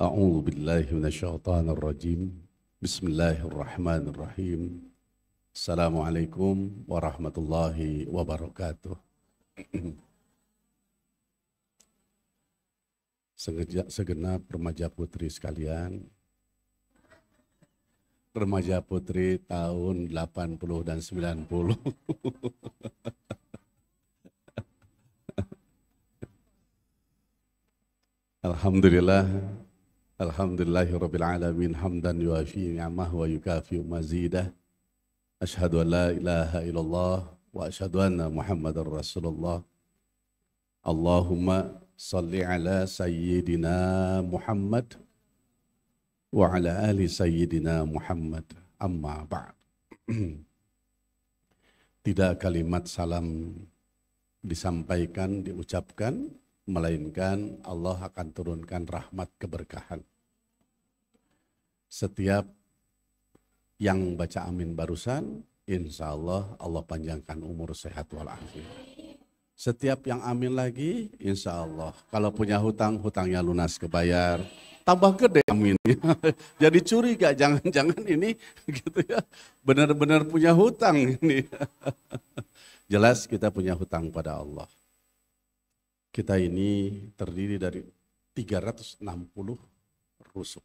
أعوذ بالله من الشيطان الرجيم بسم الله الرحمن الرحيم السلام عليكم ورحمة الله وبركاته. Segenap remaja putri sekalian, remaja putri tahun 80 dan 90. Alhamdulillah, alhamdulillahirabbil alamin hamdan yuafi ni'amah wa yukafi mazidah. Asyhadu an la ilaha illallah wa asyhadu anna Muhammadar Rasulullah. Allahumma salli ala sayyidina Muhammad wa ala ali sayyidina Muhammad. Amma ba'd. Tidak kalimat salam disampaikan, diucapkan, melainkan Allah akan turunkan rahmat keberkahan. Setiap yang baca amin barusan, insya Allah Allah panjangkan umur sehat walafiat. Setiap yang amin lagi, insya Allah kalau punya hutang, hutangnya lunas kebayar. Tambah gede aminnya. Jadi curiga, jangan-jangan ini gitu ya, benar-benar punya hutang ini. Jelas kita punya hutang pada Allah. Kita ini terdiri dari 360 rusuk.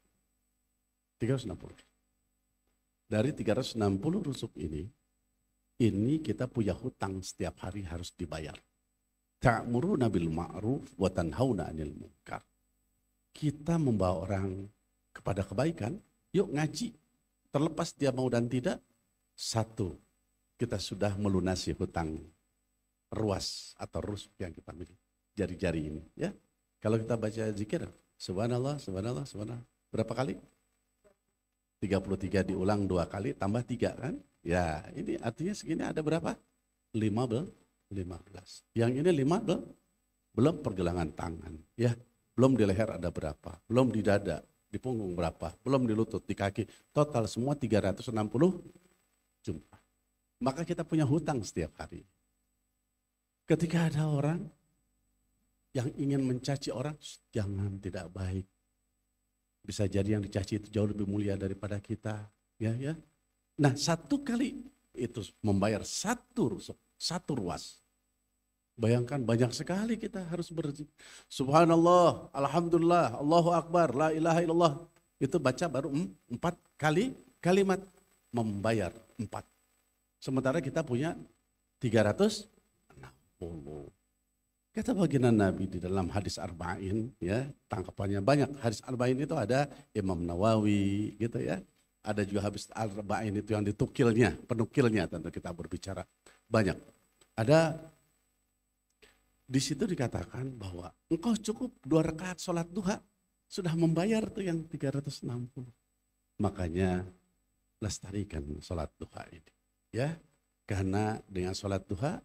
360. Dari 360 rusuk ini kita punya hutang setiap hari harus dibayar. Ta'muruna bil ma'ruf wa tanhauna 'anil munkar. Kita membawa orang kepada kebaikan, yuk ngaji. Terlepas dia mau dan tidak, satu, kita sudah melunasi hutang ruas atau rusuk yang kita miliki. Jari-jari ini, ya. Kalau kita baca zikir, subhanallah, subhanallah, subhanallah. Berapa kali? 33 diulang 2 kali, tambah 3 kan? Ya, ini artinya segini ada berapa? 15. Yang ini 15, belum pergelangan tangan, ya. Belum di leher ada berapa? Belum di dada, di punggung berapa? Belum di lutut, di kaki. Total semua 360 jumlah. Maka kita punya hutang setiap hari. Ketika ada orang yang ingin mencaci orang, jangan, tidak baik. Bisa jadi yang dicaci itu jauh lebih mulia daripada kita. Ya. Nah, 1 kali itu membayar 1 rusuk, 1 ruas. Bayangkan banyak sekali kita harus berzikir. Subhanallah, alhamdulillah, Allahu Akbar, la ilaha illallah. Itu baca baru 4 kali kalimat membayar 4. Sementara kita punya 360. Kata baginda Nabi di dalam hadis Arba'in, ya, tangkapannya banyak. Hadis Arba'in itu ada Imam Nawawi, gitu ya. Ada juga hadis Arba'in itu yang ditukilnya, penukilnya tentu kita berbicara banyak. Ada di situ dikatakan bahwa engkau cukup 2 rakaat sholat duha sudah membayar tuh yang 360. Makanya lestarikan sholat duha ini, ya. Karena dengan sholat duha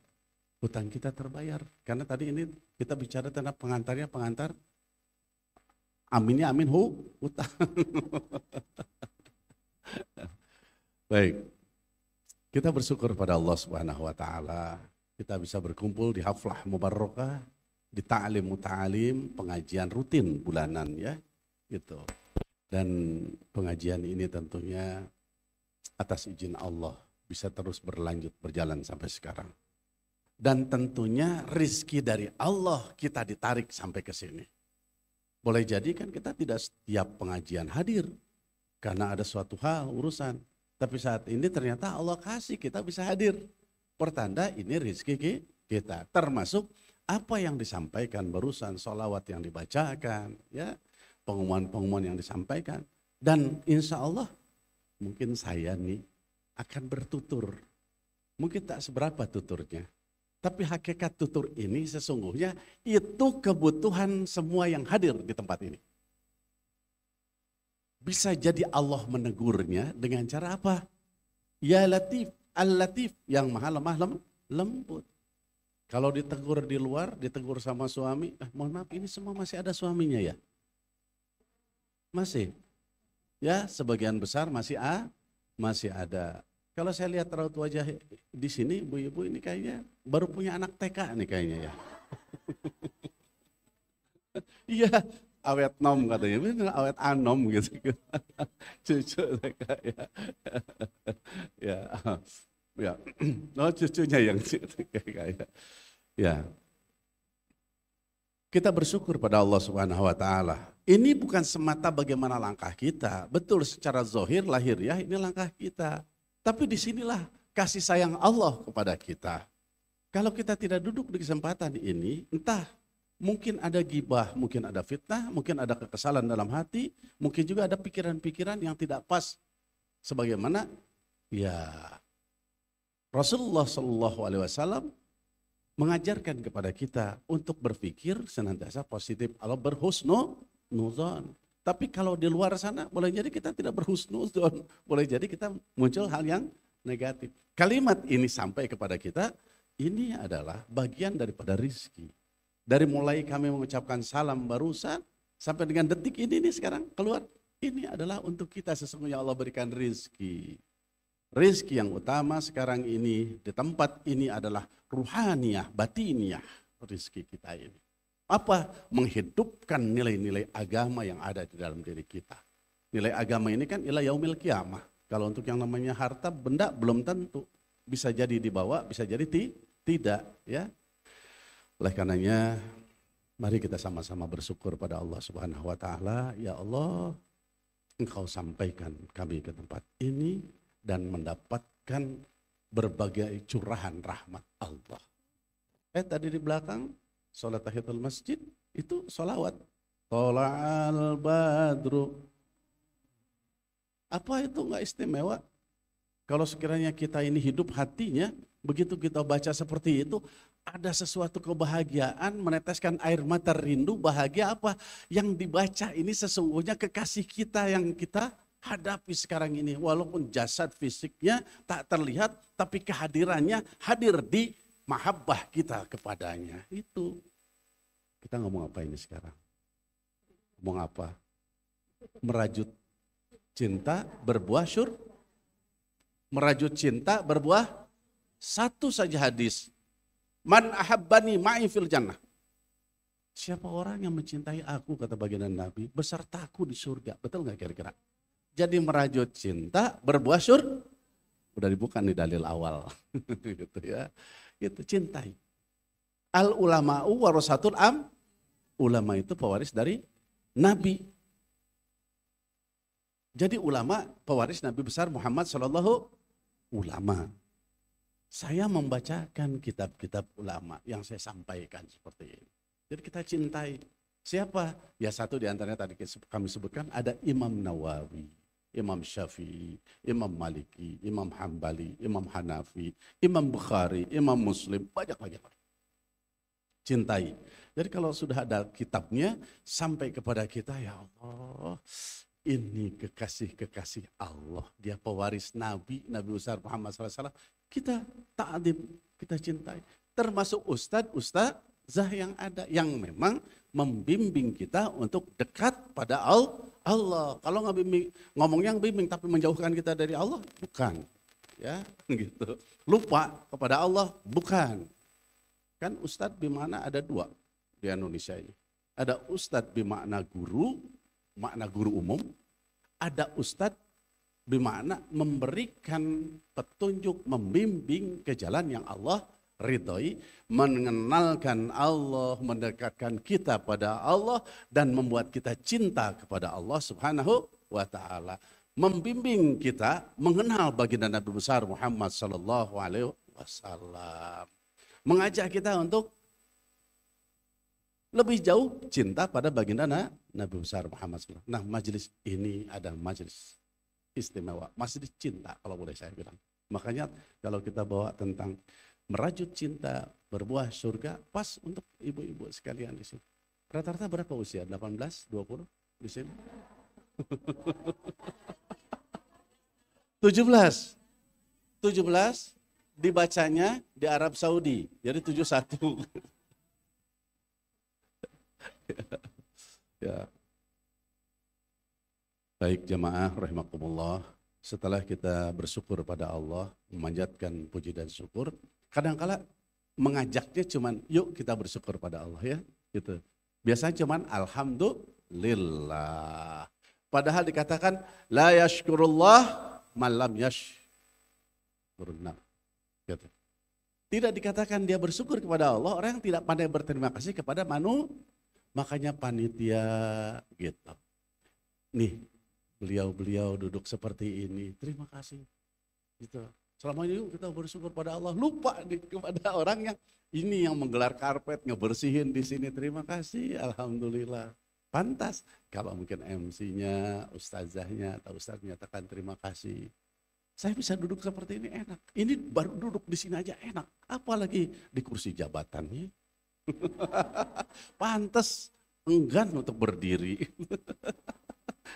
hutang kita terbayar. Karena tadi ini kita bicara tentang pengantar aminnya amin hutang. Baik. Kita bersyukur pada Allah Subhanahu wa taala. Kita bisa berkumpul di haflah mubarakah, di ta'lim muta'alim, pengajian rutin bulanan, ya. Gitu. Dan pengajian ini tentunya atas izin Allah bisa terus berlanjut berjalan sampai sekarang. Dan tentunya rizki dari Allah kita ditarik sampai ke sini. Boleh jadi kan kita tidak setiap pengajian hadir karena ada suatu hal, urusan. Tapi saat ini ternyata Allah kasih kita bisa hadir. Pertanda ini rizki kita. Termasuk apa yang disampaikan barusan, sholawat yang dibacakan, ya, pengumuman-pengumuman yang disampaikan. Dan insya Allah mungkin saya nih akan bertutur. Mungkin tak seberapa tuturnya. Tapi hakikat tutur ini sesungguhnya itu kebutuhan semua yang hadir di tempat ini. Bisa jadi Allah menegurnya dengan cara apa? Ya Latif, Al-Latif, yang maha lemah lembut. Kalau ditegur di luar, ditegur sama suami, mohon maaf ini semua masih ada suaminya ya? Masih? Ya, sebagian besar masih ada. Kalau saya lihat raut wajah di sini, ibu-ibu ini kayaknya baru punya anak TK nih kayaknya ya. Iya, awet nom katanya, bener awet anom gitu. Cucu mereka ya. Ya. Ya. Oh cucunya yang kayak ya. Kita bersyukur pada Allah Subhanahu wa taala. Ini bukan semata bagaimana langkah kita. Betul secara zahir lahiriah ini langkah kita. Tapi disinilah kasih sayang Allah kepada kita. Kalau kita tidak duduk di kesempatan ini, entah mungkin ada gibah, mungkin ada fitnah, mungkin ada kekesalan dalam hati, mungkin juga ada pikiran-pikiran yang tidak pas. Sebagaimana ya Rasulullah SAW mengajarkan kepada kita untuk berpikir senantiasa positif, Allah berhusnuzon. Tapi kalau di luar sana boleh jadi kita tidak berhusnuzon, boleh jadi kita muncul hal yang negatif. Kalimat ini sampai kepada kita, ini adalah bagian daripada rizki. Dari mulai kami mengucapkan salam barusan sampai dengan detik ini nih sekarang keluar, ini adalah untuk kita sesungguhnya Allah berikan rizki. Rizki yang utama sekarang ini di tempat ini adalah ruhaniyah, batiniah rizki kita ini. Apa? Menghidupkan nilai-nilai agama yang ada di dalam diri kita. Nilai agama ini kan ila yaumil qiyamah. Kalau untuk yang namanya harta benda belum tentu. Bisa jadi dibawa, bisa jadi tidak. Ya. Oleh karenanya mari kita sama-sama bersyukur pada Allah Subhanahu wa taala. Ya Allah, Engkau sampaikan kami ke tempat ini dan mendapatkan berbagai curahan rahmat Allah. Tadi di belakang, sholat tahiyatul masjid, itu sholawat. Tola'al badru. Apa itu enggak istimewa? Kalau sekiranya kita ini hidup hatinya, begitu kita baca seperti itu, ada sesuatu kebahagiaan, meneteskan air mata rindu, bahagia apa? Yang dibaca ini sesungguhnya kekasih kita yang kita hadapi sekarang ini, walaupun jasad fisiknya tak terlihat, tapi kehadirannya hadir di mahabbah kita kepadanya. Itu kita ngomong apa ini sekarang? Ngomong apa? Merajut cinta berbuah merajut cinta berbuah satu saja hadis. Man ahabbani ma'i fil jannah. Siapa orang yang mencintai aku, kata baginda Nabi, besertaku di surga. Betul nggak kira-kira? Jadi merajut cinta berbuah udah dibuka nih dalil awal. Gitu ya. Itu cintai. Al ulama'u warasatul ulama itu pewaris dari Nabi. Jadi ulama pewaris Nabi besar Muhammad sallallahu ulama. Saya membacakan kitab-kitab ulama yang saya sampaikan seperti ini. Jadi kita cintai. Siapa? Ya satu di antaranya tadi kami sebutkan ada Imam Nawawi, Imam Syafi'i, Imam Maliki, Imam Hambali, Imam Hanafi, Imam Bukhari, Imam Muslim, banyak lagi. Cintai. Jadi kalau sudah ada kitabnya sampai kepada kita, ya Allah, ini kekasih-kekasih Allah. Dia pewaris Nabi, Nabi besar Muhammad SAW. Kita ta'adim, kita cintai. Termasuk ustadz-ustadzah yang ada, yang memang membimbing kita untuk dekat pada Allah. Kalau nggak bimbing, ngomongnya bimbing tapi menjauhkan kita dari Allah, bukan. Ya, gitu. Lupa kepada Allah, bukan. Kan ustadz bimana ada dua di Indonesia ini. Ada ustadz bimakna guru, makna guru umum. Ada ustadz bimakna memberikan petunjuk, membimbing ke jalan yang Allah ridhoi, mengenalkan Allah, mendekatkan kita pada Allah, dan membuat kita cinta kepada Allah Subhanahu wa ta'ala. Membimbing kita mengenal baginda Nabi besar Muhammad sallallahu alaihi wasallam. Mengajak kita untuk lebih jauh cinta pada baginda Nabi besar Muhammad sallallahu alaihi wasallam. Nah, majelis ini ada majelis istimewa, majelis cinta kalau boleh saya bilang. Makanya kalau kita bawa tentang merajut cinta berbuah surga, pas untuk ibu-ibu sekalian di sini. Rata-rata berapa usia? 18, 20 di sini? 17. 17 dibacanya di Arab Saudi. Jadi 71. Ya. Baik jamaah rahimakumullah. Setelah kita bersyukur pada Allah, memanjatkan puji dan syukur, kadang-kala mengajaknya cuman yuk kita bersyukur pada Allah ya, gitu. Biasanya cuman lillah. Padahal dikatakan la yashkurullah malam yashkurna. Gitu. Tidak dikatakan dia bersyukur kepada Allah orang yang tidak pandai berterima kasih kepada manusia. Makanya panitia gitu. Nih, beliau duduk seperti ini. Terima kasih. Gitu. Selama ini kita bersyukur pada Allah. Lupa kepada orang yang ini yang menggelar karpet, ngebersihin di sini. Terima kasih, alhamdulillah. Pantas. Kalau mungkin MC-nya, ustazahnya atau ustaz menyatakan terima kasih. Saya bisa duduk seperti ini enak. Ini baru duduk di sini aja enak. Apalagi di kursi jabatannya. Pantas enggan untuk berdiri.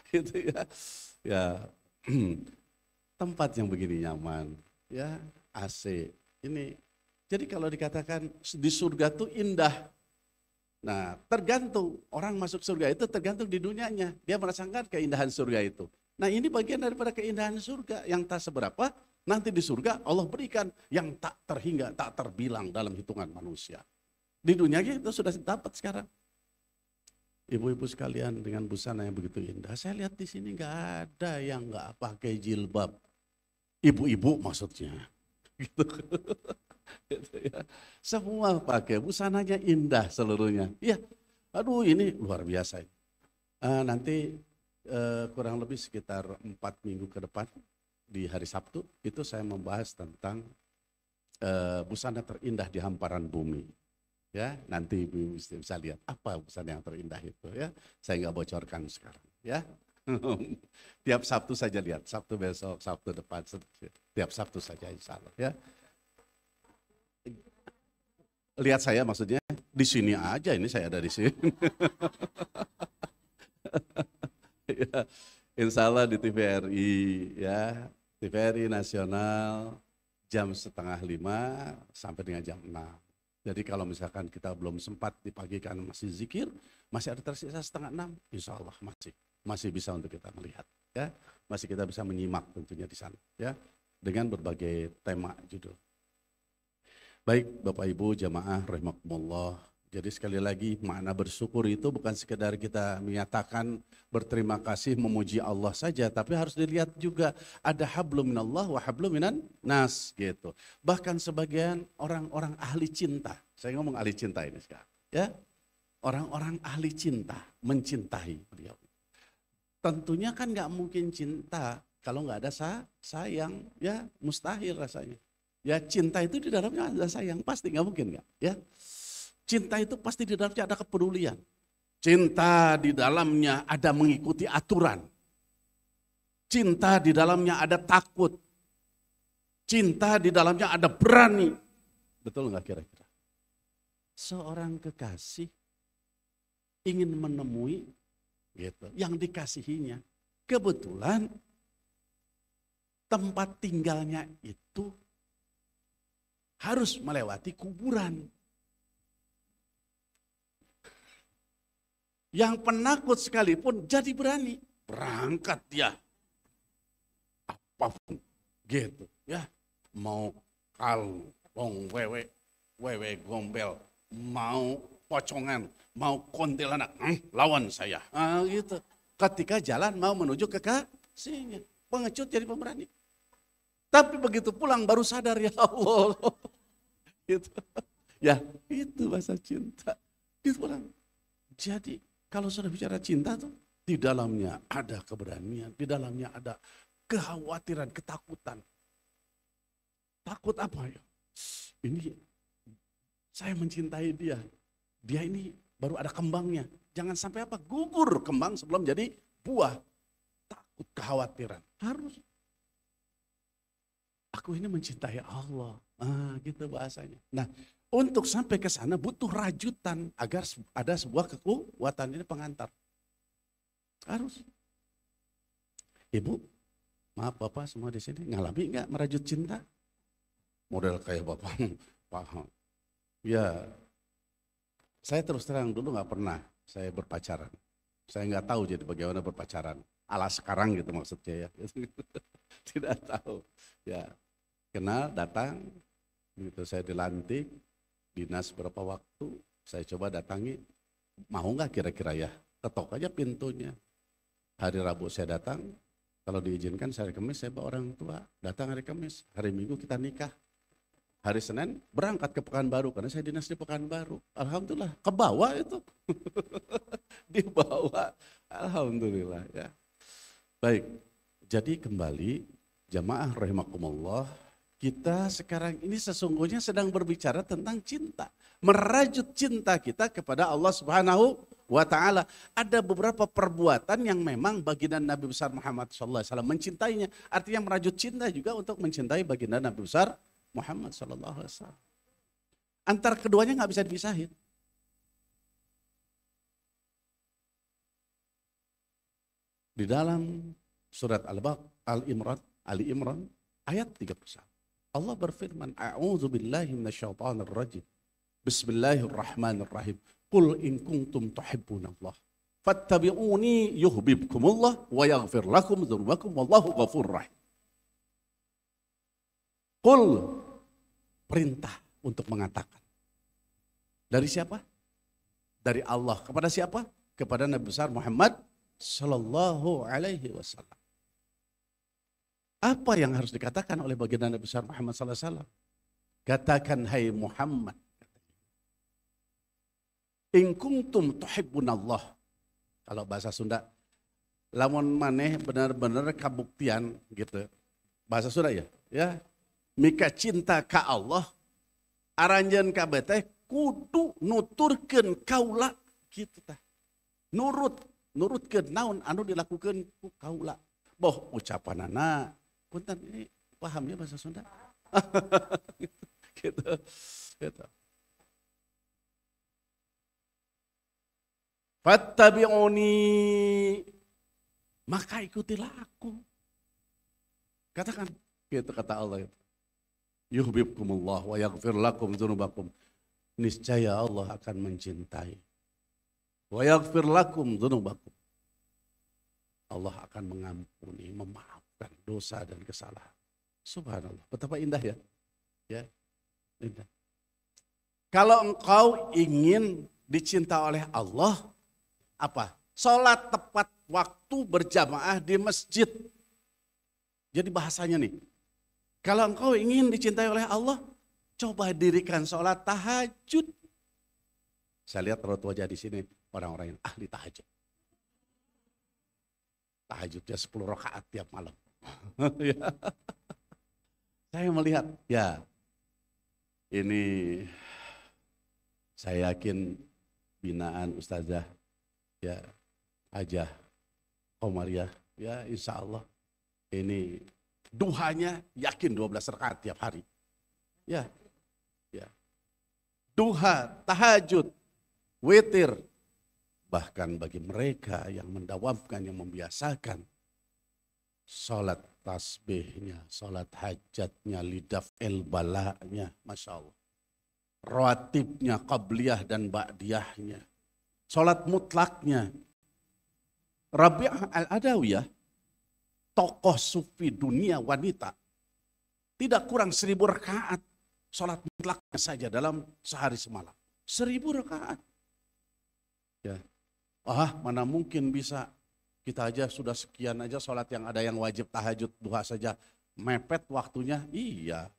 Gitu ya. Ya. Tempat yang begini nyaman, ya, AC. Ini. Jadi kalau dikatakan di surga itu indah. Nah, tergantung orang masuk surga itu tergantung di dunianya. Dia merasakan keindahan surga itu. Nah, ini bagian daripada keindahan surga yang tak seberapa. Nanti di surga Allah berikan yang tak terhingga, tak terbilang dalam hitungan manusia. Di dunianya itu sudah dapat sekarang. Ibu-ibu sekalian dengan busana yang begitu indah. Saya lihat di sini nggak ada yang nggak pakai jilbab. Ibu-ibu maksudnya. Gitu. Gitu ya. Semua pakai busananya indah seluruhnya. Iya. Aduh ini luar biasa. Nanti kurang lebih sekitar 4 minggu ke depan di hari Sabtu itu saya membahas tentang busana terindah di hamparan bumi. Ya, nanti Ibu bisa lihat apa busana yang terindah itu ya. Saya nggak bocorkan sekarang ya. Tiap Sabtu saja lihat, Sabtu besok, Sabtu depan, tiap Sabtu saja insya Allah ya. Lihat saya maksudnya di sini aja, ini saya ada di sini. Ya, insya Allah di TVRI ya, TVRI Nasional jam 4:30 sampai dengan jam 6. Jadi kalau misalkan kita belum sempat di pagi kan masih zikir, masih ada tersisa 5:30, insya Allah masih bisa untuk kita melihat, ya, masih kita bisa menyimak tentunya di sana, ya, dengan berbagai tema judul. Baik Bapak Ibu jamaah rahimakumullah. Jadi sekali lagi makna bersyukur itu bukan sekedar kita menyatakan berterima kasih memuji Allah saja, tapi harus dilihat juga ada hablum minallah wa hablum minan nas gitu. Bahkan sebagian orang-orang ahli cinta, saya ngomong ahli cinta ini sekarang, ya. Orang-orang ahli cinta mencintai beliau. Tentunya kan nggak mungkin cinta kalau nggak ada sayang, ya mustahil rasanya. Ya cinta itu di dalamnya ada sayang, pasti nggak mungkin nggak, ya. Cinta itu pasti di dalamnya ada kepedulian. Cinta di dalamnya ada mengikuti aturan. Cinta di dalamnya ada takut. Cinta di dalamnya ada berani. Betul nggak kira-kira? Seorang kekasih ingin menemui gitu, yang dikasihinya. Kebetulan tempat tinggalnya itu harus melewati kuburan. Yang penakut sekalipun jadi berani. Berangkat dia. Apapun. Gitu ya. Mau kalong wewe gombel. Mau pocongan. Mau kuntilanak. Lawan saya. Gitu. Ketika jalan mau menuju ke kasihnya. Pengecut jadi pemberani. Tapi begitu pulang baru sadar ya Allah. Gitu. Ya itu bahasa cinta. Gitu orang. Jadi kalau sudah bicara cinta tuh, di dalamnya ada keberanian, di dalamnya ada kekhawatiran, ketakutan. Takut apa ya? Ini saya mencintai dia. Dia ini baru ada kembangnya. Jangan sampai apa? Gugur kembang sebelum jadi buah. Takut, kekhawatiran. Harus. Aku ini mencintai Allah. Gitu bahasanya. Nah, untuk sampai ke sana butuh rajutan agar ada sebuah kekuatan ini pengantar. Harus. Ibu, maaf Bapak semua di sini ngalami nggak merajut cinta? Model kayak Bapak paham. Ya, saya terus terang dulu nggak pernah saya berpacaran. Saya nggak tahu jadi bagaimana berpacaran. Ala sekarang gitu maksudnya ya. Tidak tahu. Ya, kenal, datang, gitu saya dilantik. Dinas berapa waktu, saya coba datangi, mau nggak kira-kira ya ketok aja pintunya. Hari Rabu saya datang, kalau diizinkan hari Kamis saya bawa orang tua, datang hari Kamis, hari Minggu kita nikah. Hari Senin berangkat ke Pekanbaru, karena saya dinas di Pekanbaru. Alhamdulillah, ke bawah itu. Dibawa, alhamdulillah ya. Baik, jadi kembali, jamaah rahimakumullah, kita sekarang ini sesungguhnya sedang berbicara tentang cinta. Merajut cinta kita kepada Allah Subhanahu wa ta'ala. Ada beberapa perbuatan yang memang baginda Nabi besar Muhammad SAW mencintainya. Artinya merajut cinta juga untuk mencintai baginda Nabi besar Muhammad SAW. Antara keduanya nggak bisa dipisahin. Di dalam surat Al-Imran, Ali Imran ayat 31. Allah berfirman, A'udzu billahi minasyaitonir rajim. Bismillahirrahmanirrahim. Qul in kuntum tuhibbunallah fattabi'uni yuhibbukumullah wa yaghfir lakum dzunubakum wallahu ghafurur rahim. Qul, perintah untuk mengatakan. Dari siapa? Dari Allah. Kepada siapa? Kepada Nabi besar Muhammad sallallahu alaihi wasallam. Apa yang harus dikatakan oleh baginda Nabi besar Muhammad sallallahu alaihi wasallam? Katakan, hai Muhammad, in kuntum tuhibbunallah. Kalau bahasa Sunda, lamun maneh benar-benar kabuktian gitu. Bahasa Sunda ya, ya. Mika cinta ka Allah, aranjeun ka teh kudu nuturkeun kaula kitu tah. Nurutkeun naon anu dilakukeun ku kaula. Boh ucapanana punten ini paham ya bahasa Sunda? gitu. Fattabi'uni, maka ikutilah aku. Katakan, gitu kata Allah itu. Yuhibbukumullah wa yaghfir lakum dzunubakum. Niscaya Allah akan mencintai. Wa yaghfir lakum dzunubakum. Allah akan mengampuni, memaafkan dosa dan kesalahan. Subhanallah, betapa indah ya. Ya, indah. Kalau engkau ingin dicinta oleh Allah, apa? Sholat tepat waktu berjamaah di masjid. Jadi bahasanya nih, kalau engkau ingin dicintai oleh Allah, coba dirikan sholat tahajud. Saya lihat raut wajah di sini orang-orang yang ahli tahajud. Tahajudnya 10 rakaat tiap malam. Saya melihat, ya ini saya yakin binaan Ustazah ya Hajah Komariah, ya insya Allah ini duhanya yakin 12 rakaat tiap hari. Ya, ya. Duha, tahajud, witir. Bahkan bagi mereka yang mendawamkan, yang membiasakan sholat tasbihnya, sholat hajatnya, lidaf el-balanya, Masya Allah. Rawatibnya, qabliyah dan ba'diyahnya. Sholat mutlaknya. Rabi'ah al-Adawiyah, tokoh sufi dunia wanita, tidak kurang 1000 rakaat sholat mutlaknya saja dalam sehari semalam. 1000 rakaat. Ya. Mana mungkin bisa, kita aja sudah sekian aja sholat yang ada yang wajib tahajud duha saja mepet waktunya. Iya.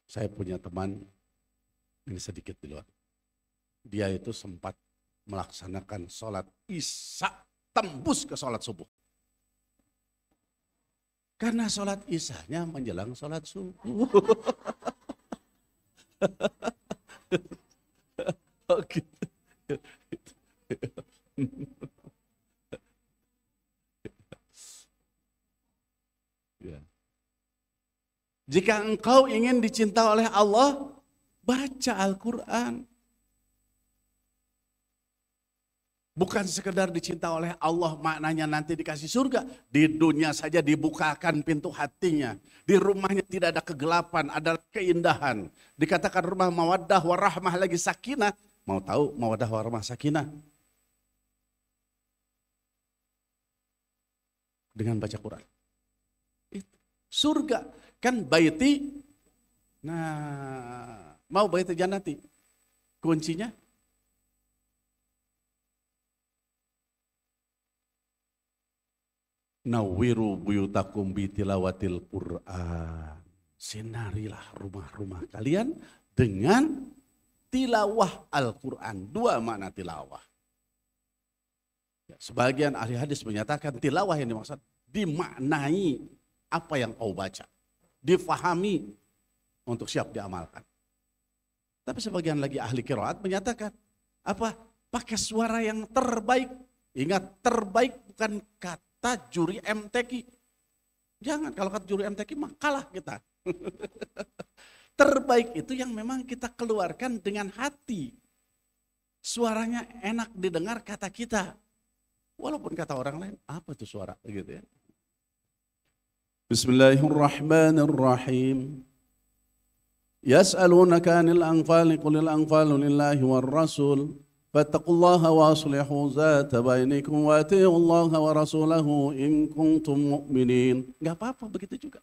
Saya punya teman, ini sedikit di luar. Dia itu sempat melaksanakan sholat isya tembus ke sholat subuh. Karena sholat isyanya menjelang sholat subuh. Oh gitu. Ya. Jika engkau ingin dicinta oleh Allah, baca Al-Quran. Bukan sekedar dicinta oleh Allah, maknanya nanti dikasih surga. Di dunia saja dibukakan pintu hatinya. Di rumahnya tidak ada kegelapan, ada keindahan. Dikatakan rumah mawaddah warahmah lagi sakinah. Mau tahu mawaddah warahmah sakinah? Dengan baca Quran. Itu. Surga kan baiti. Nah, mau baiti jannati. Kuncinya Nawwiru buyutakum bitilawatil Qur'an. Sinarilah rumah-rumah kalian dengan tilawah Al-Quran. Dua makna tilawah. Ya, sebagian ahli hadis menyatakan tilawah yang dimaksud dimaknai apa yang kau baca. Difahami untuk siap diamalkan. Tapi sebagian lagi ahli qiraat menyatakan apa? Pakai suara yang terbaik. Ingat, terbaik bukan kata juri MTQ. Jangan, kalau kata juri MTQ mah kalah kita. Terbaik itu yang memang kita keluarkan dengan hati. Suaranya enak didengar kata kita. Walaupun kata orang lain, apa itu suara? Gitu ya. Bismillahirrahmanirrahim. Yas'alunaka 'anil anfal qulil anfalu lillahi war rasul. Fattaqullaha wa aslihu zata bainakum wa atiullaha wa rasulahu in kuntum mu'minin. Enggak apa-apa begitu juga.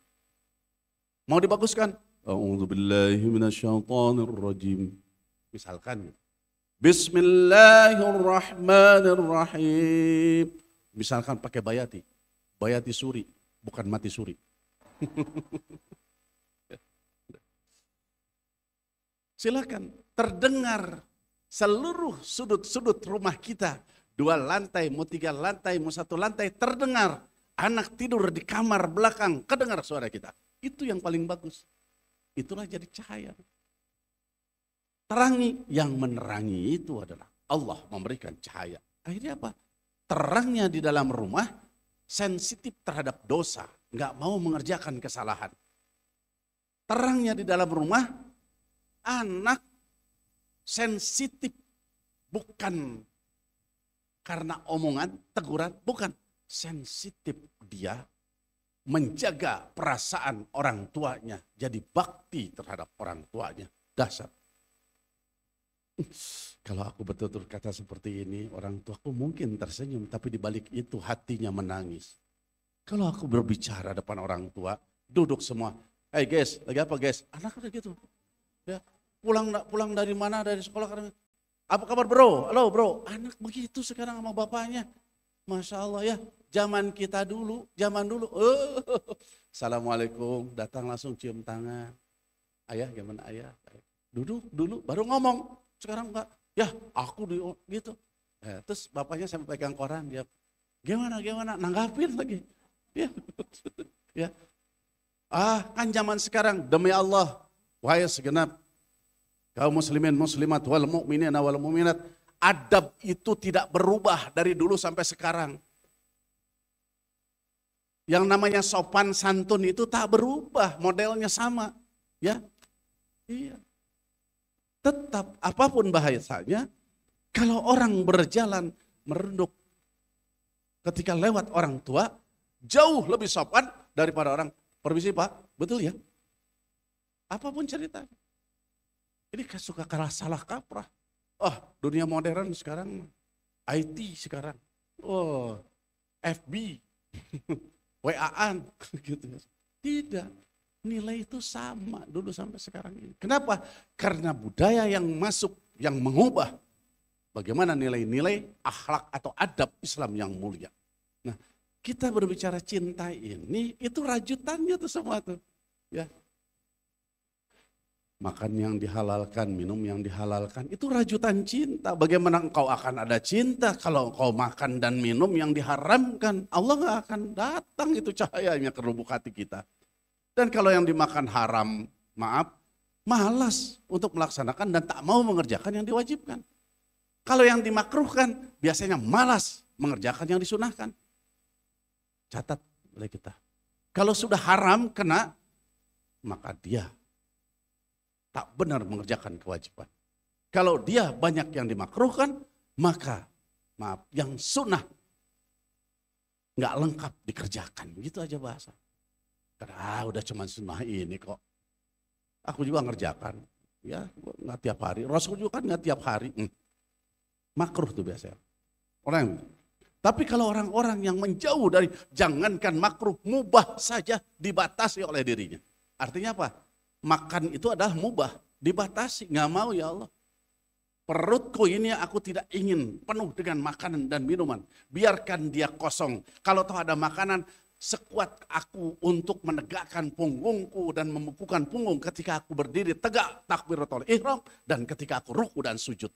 Mau dibaguskan? A'udzubillahi minasyaitonir rajim. Misalkan Bismillahirrahmanirrahim. Misalkan pakai bayati. Bayati suri, bukan mati suri. Silakan terdengar seluruh sudut-sudut rumah kita. 2 lantai, mau 3 lantai, mau 1 lantai terdengar. Anak tidur di kamar belakang, kedengar suara kita. Itu yang paling bagus. Itulah jadi cahaya. Terangi, yang menerangi itu adalah Allah memberikan cahaya. Akhirnya apa? Terangnya di dalam rumah sensitif terhadap dosa, nggak mau mengerjakan kesalahan. Terangnya di dalam rumah anak sensitif, bukan karena omongan, teguran, bukan. Sensitif dia menjaga perasaan orang tuanya, jadi bakti terhadap orang tuanya. Dasar. Kalau aku betul-betul kata seperti ini, orang tuaku mungkin tersenyum, tapi di balik itu hatinya menangis. Kalau aku berbicara depan orang tua, duduk semua, hey guys, lagi apa guys? Anak udah gitu. Ya, pulang dari mana, dari sekolah. Apa kabar bro? Halo bro. Anak begitu sekarang sama bapaknya. Masya Allah ya, zaman dulu. Assalamualaikum, datang langsung cium tangan. Ayah gimana ayah? Duduk dulu, baru ngomong. Sekarang enggak, ya aku gitu. Terus bapaknya sampai pegang koran, dia gimana, nanggapin lagi. Ya, ya. Kan zaman sekarang, demi Allah, wahai segenap kaum muslimin muslimat wal mu'minina wal mu'minat, adab itu tidak berubah dari dulu sampai sekarang. Yang namanya sopan santun itu tak berubah, modelnya sama. Ya, iya. Tetap apapun bahasanya, kalau orang berjalan merunduk ketika lewat orang tua, jauh lebih sopan daripada orang, permisi Pak, betul ya? Apapun cerita. Ini suka kalah salah kaprah. Dunia modern sekarang, IT sekarang, FB, WA-an, gitu. Tidak, nilai itu sama dulu sampai sekarang ini. Kenapa? Karena budaya yang masuk, yang mengubah bagaimana nilai-nilai akhlak atau adab Islam yang mulia. Nah, kita berbicara cinta ini, itu rajutannya tuh semua tuh. Ya. Makan yang dihalalkan, minum yang dihalalkan, itu rajutan cinta. Bagaimana engkau akan ada cinta kalau engkau makan dan minum yang diharamkan? Allah gak akan datang itu cahayanya ke lubuk hati kita. Dan kalau yang dimakan haram, maaf, malas untuk melaksanakan dan tak mau mengerjakan yang diwajibkan. Kalau yang dimakruhkan, biasanya malas mengerjakan yang disunahkan. Catat oleh kita. Kalau sudah haram kena, maka dia tak benar mengerjakan kewajiban. Kalau dia banyak yang dimakruhkan, maka maaf, yang sunnah nggak lengkap dikerjakan. Gitu aja bahasa. Karena udah cuma sunnah ini kok. Aku juga ngerjakan. Ya, nggak tiap hari. Rasul juga kan nggak tiap hari. Makruh tuh biasanya. Tapi kalau orang-orang yang menjauh dari, jangankan makruh, mubah saja dibatasi oleh dirinya. Artinya apa? Makan itu adalah mubah, dibatasi, nggak mau ya Allah. Perutku ini aku tidak ingin penuh dengan makanan dan minuman. Biarkan dia kosong. Kalau toh ada makanan, sekuat aku untuk menegakkan punggungku dan membukukan punggung ketika aku berdiri tegak takbiratul ihram dan ketika aku ruku dan sujud.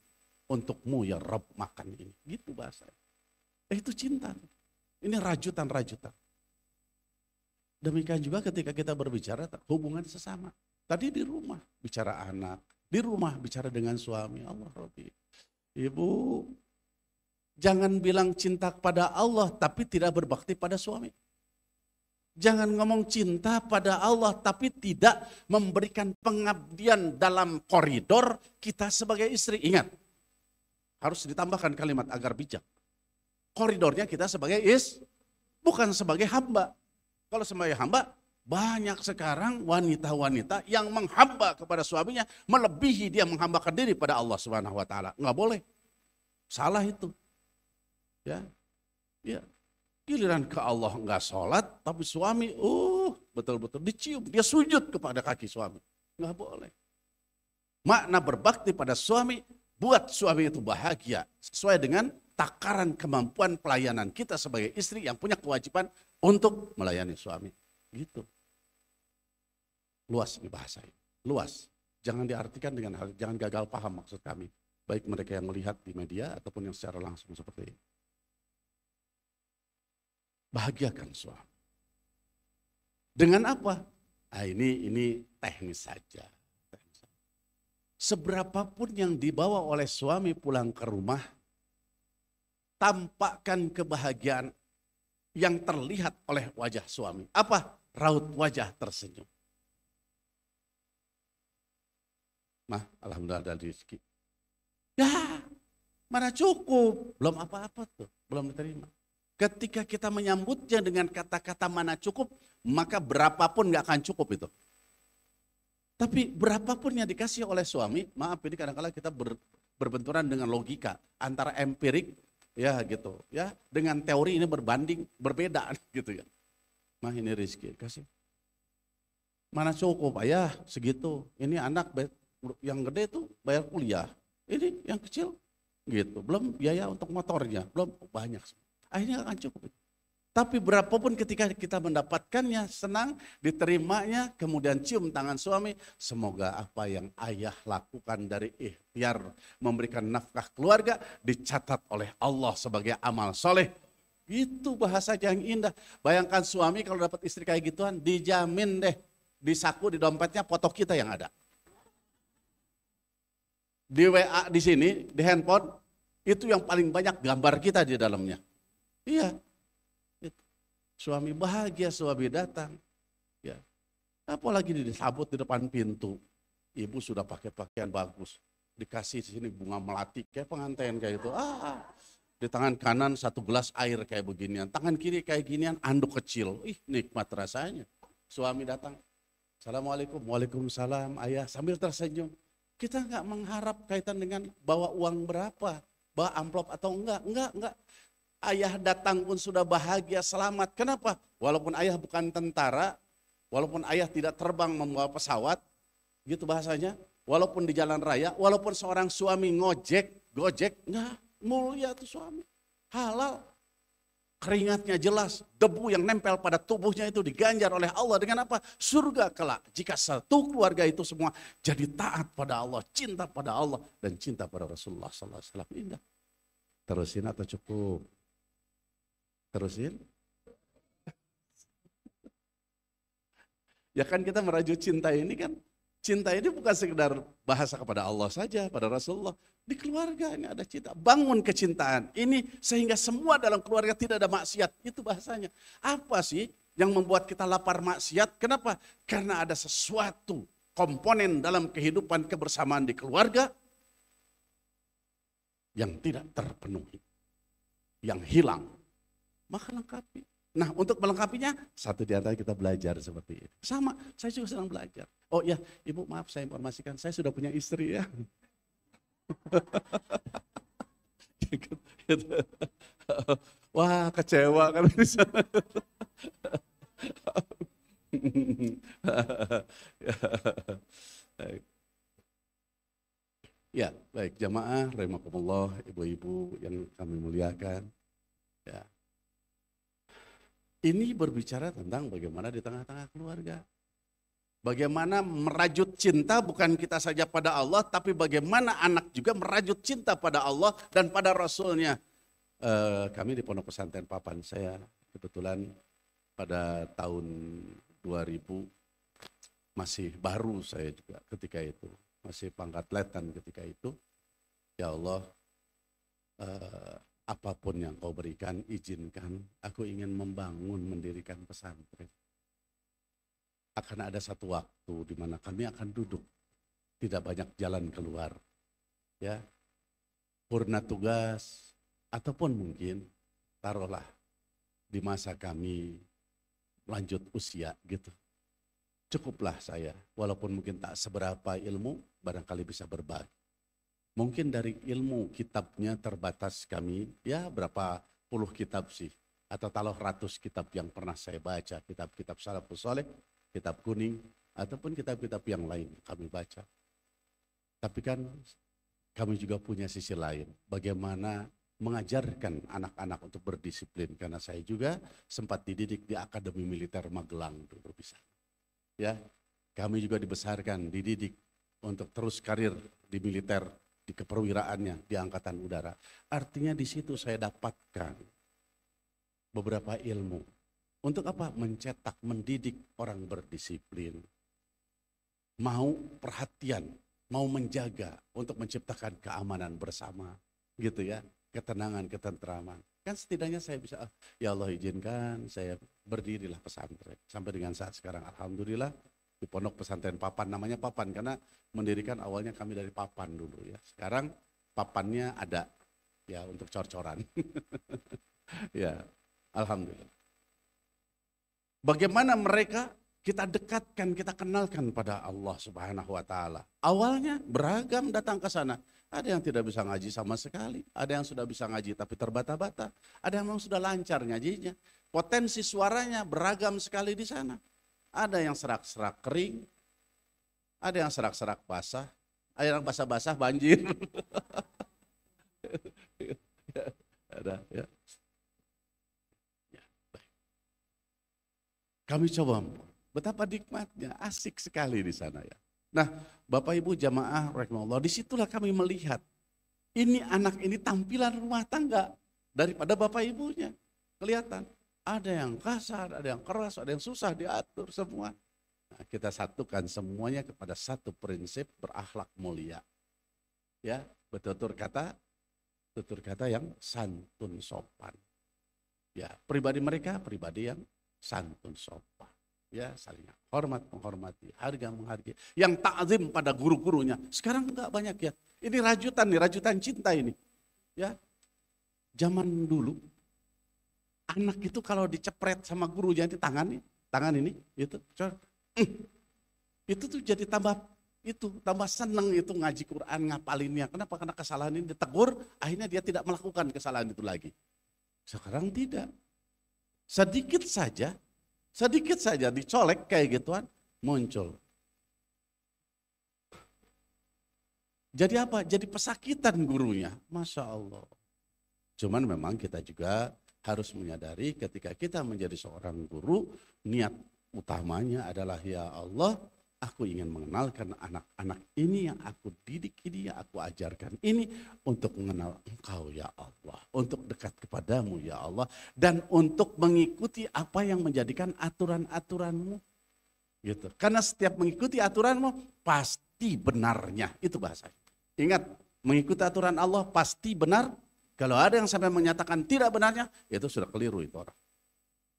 Untukmu ya Rabb makan ini. Gitu bahasa. Itu cinta. Ini rajutan-rajutan. Demikian juga ketika kita berbicara hubungan sesama. Tadi di rumah bicara anak. Di rumah bicara dengan suami. Allah Rabbi. Ibu, jangan bilang cinta kepada Allah tapi tidak berbakti pada suami. Jangan ngomong cinta pada Allah tapi tidak memberikan pengabdian dalam koridor kita sebagai istri. Ingat, harus ditambahkan kalimat agar bijak. Koridornya kita sebagai bukan sebagai hamba. Kalau sebagai hamba, banyak sekarang wanita-wanita yang menghamba kepada suaminya melebihi dia menghambakan diri pada Allah Subhanahu wa taala. Enggak boleh. Salah itu. Ya. Ya. Giliran ke Allah enggak sholat, tapi suami betul-betul dicium, dia sujud kepada kaki suami. Enggak boleh. Makna berbakti pada suami, buat suami itu bahagia sesuai dengan takaran kemampuan pelayanan kita sebagai istri yang punya kewajiban untuk melayani suami. Gitu. Luas ini bahasa ini. Luas. Jangan diartikan dengan hal, jangan gagal paham maksud kami. Baik mereka yang melihat di media ataupun yang secara langsung seperti ini. Bahagiakan suami. Dengan apa? Ini teknis saja. Seberapapun yang dibawa oleh suami pulang ke rumah, tampakkan kebahagiaan yang terlihat oleh wajah suami. Apa? Raut wajah tersenyum. Mah, alhamdulillah ada rezeki. Ya, mana cukup? Belum apa-apa tuh, belum diterima. Ketika kita menyambutnya dengan kata-kata mana cukup, maka berapapun gak akan cukup itu. Tapi berapapun yang dikasih oleh suami, maaf ini kadang-kadang kita berbenturan dengan logika antara empirik ya gitu ya dengan teori ini berbeda gitu ya. Mah ini rezeki kasih. Mana cukup ayah segitu. Ini anak yang gede tuh bayar kuliah. Ini yang kecil gitu. Belum biaya untuk motornya, belum banyak. Akhirnya akan cukup. Tapi berapapun ketika kita mendapatkannya, senang, diterimanya, kemudian cium tangan suami, semoga apa yang ayah lakukan dari ikhtiar memberikan nafkah keluarga dicatat oleh Allah sebagai amal soleh. Itu bahasa yang indah. Bayangkan suami kalau dapat istri kayak gituan, dijamin deh di saku, di dompetnya foto kita yang ada. Di WA di sini, di handphone, itu yang paling banyak gambar kita di dalamnya. Iya. Suami bahagia, suami datang. Ya. Apalagi disambut di depan pintu. Ibu sudah pakai pakaian bagus. Dikasih di sini bunga melati kayak pengantin kayak itu. Di tangan kanan satu gelas air kayak beginian. Tangan kiri kayak ginian anduk kecil. Nikmat rasanya. Suami datang. Assalamualaikum. Waalaikumsalam ayah. Sambil tersenyum. Kita nggak mengharap kaitan dengan bawa uang berapa. Bawa amplop atau enggak. Ayah datang pun sudah bahagia, selamat. Kenapa? Walaupun ayah bukan tentara, walaupun ayah tidak terbang membawa pesawat, gitu bahasanya. Walaupun di jalan raya, walaupun seorang suami gojek, enggak, mulia tuh suami. Halal. Keringatnya jelas, debu yang nempel pada tubuhnya itu diganjar oleh Allah dengan apa? Surga kelak. Jika satu keluarga itu semua jadi taat pada Allah, cinta pada Allah, dan cinta pada Rasulullah SAW. Indah. Terusin atau cukup? Terusin. Ya kan kita merajut cinta ini kan. Cinta ini bukan sekedar bahasa kepada Allah saja, pada Rasulullah. Di keluarga ini ada cinta. Bangun kecintaan. Ini sehingga semua dalam keluarga tidak ada maksiat. Itu bahasanya. Apa sih yang membuat kita lapar maksiat? Kenapa? Karena ada sesuatu komponen dalam kehidupan kebersamaan di keluarga yang tidak terpenuhi. Yang hilang. Maka lengkapi. Nah untuk melengkapinya, satu di antara kita belajar seperti ini. Sama, saya juga sedang belajar. Oh ya, Ibu maaf saya informasikan, saya sudah punya istri ya. Wah kecewa kan. Ya, baik. Baik jamaah, rahimakumullah, ibu-ibu yang kami muliakan. Ya. Ini berbicara tentang bagaimana di tengah-tengah keluarga. Bagaimana merajut cinta bukan kita saja pada Allah, tapi bagaimana anak juga merajut cinta pada Allah dan pada Rasulnya. Kami di Pondok Pesantren Papan, saya kebetulan pada tahun 2000 masih baru saya juga ketika itu. Masih pangkat letnan ketika itu. Ya Allah, apapun yang kau berikan, izinkan. Aku ingin membangun, mendirikan pesantren. Akan ada satu waktu di mana kami akan duduk, tidak banyak jalan keluar, ya, purna tugas, ataupun mungkin taruhlah di masa kami lanjut usia gitu. Cukuplah saya, walaupun mungkin tak seberapa ilmu, barangkali bisa berbagi. Mungkin dari ilmu kitabnya terbatas kami, ya berapa puluh kitab sih, atau taruh ratus kitab yang pernah saya baca, kitab-kitab salafus saleh, kitab kuning, ataupun kitab-kitab yang lain kami baca. Tapi kan kami juga punya sisi lain, bagaimana mengajarkan anak-anak untuk berdisiplin, karena saya juga sempat dididik di Akademi Militer Magelang dulu bisa. Ya, kami juga dibesarkan, dididik untuk terus karir di militer, di keperwiraannya, di Angkatan Udara. Artinya di situ saya dapatkan beberapa ilmu. Untuk apa? Mencetak, mendidik orang berdisiplin. Mau perhatian, mau menjaga untuk menciptakan keamanan bersama. Gitu ya, ketenangan, ketentraman. Kan setidaknya saya bisa, ya Allah izinkan saya berdirilah pesantren. Sampai dengan saat sekarang, alhamdulillah, di Pondok Pesantren Papan, namanya Papan karena mendirikan awalnya kami dari papan dulu ya. Sekarang papannya ada ya untuk cor-coran. Ya, alhamdulillah. Bagaimana mereka kita dekatkan, kita kenalkan pada Allah Subhanahu wa taala. Awalnya beragam datang ke sana. Ada yang tidak bisa ngaji sama sekali, ada yang sudah bisa ngaji tapi terbata-bata, ada yang memang sudah lancar ngajinya. Potensi suaranya beragam sekali di sana. Ada yang serak-serak kering, ada yang serak-serak basah, ada yang basah-basah banjir. Ada ya. Kami coba, betapa nikmatnya, asik sekali di sana ya. Nah, Bapak Ibu jamaah rahimahullah, disitulah kami melihat ini anak ini tampilan rumah tangga daripada Bapak Ibunya. Kelihatan, ada yang kasar, ada yang keras, ada yang susah diatur semua. Nah, kita satukan semuanya kepada satu prinsip berakhlak mulia. Ya, betul-betul tutur kata yang santun sopan. Ya, pribadi mereka pribadi yang santun sopan. Ya, saling hormat menghormati, harga menghargai, yang ta'zim pada guru-gurunya. Sekarang enggak banyak ya. Ini rajutan nih, rajutan cinta ini. Ya. Zaman dulu anak itu kalau dicepret sama gurunya di tangan ini itu itu tuh jadi tambah seneng itu ngaji Quran, ngapalinnya. Kenapa? Karena kesalahan ini ditegur, akhirnya dia tidak melakukan kesalahan itu lagi. Sekarang tidak. Sedikit saja dicolek kayak gituan muncul. Jadi apa? Jadi pesakitan gurunya. Masya Allah. Cuman memang kita juga harus menyadari ketika kita menjadi seorang guru, niat utamanya adalah ya Allah, aku ingin mengenalkan anak-anak ini yang aku didik ini, yang aku ajarkan ini untuk mengenal Engkau ya Allah, untuk dekat kepadamu ya Allah, dan untuk mengikuti apa yang menjadikan aturan-aturanmu. Gitu. Karena setiap mengikuti aturanmu pasti benarnya, itu bahasanya. Ingat, mengikuti aturan Allah pasti benar. Kalau ada yang sampai menyatakan tidak benarnya, itu sudah keliru itu orang.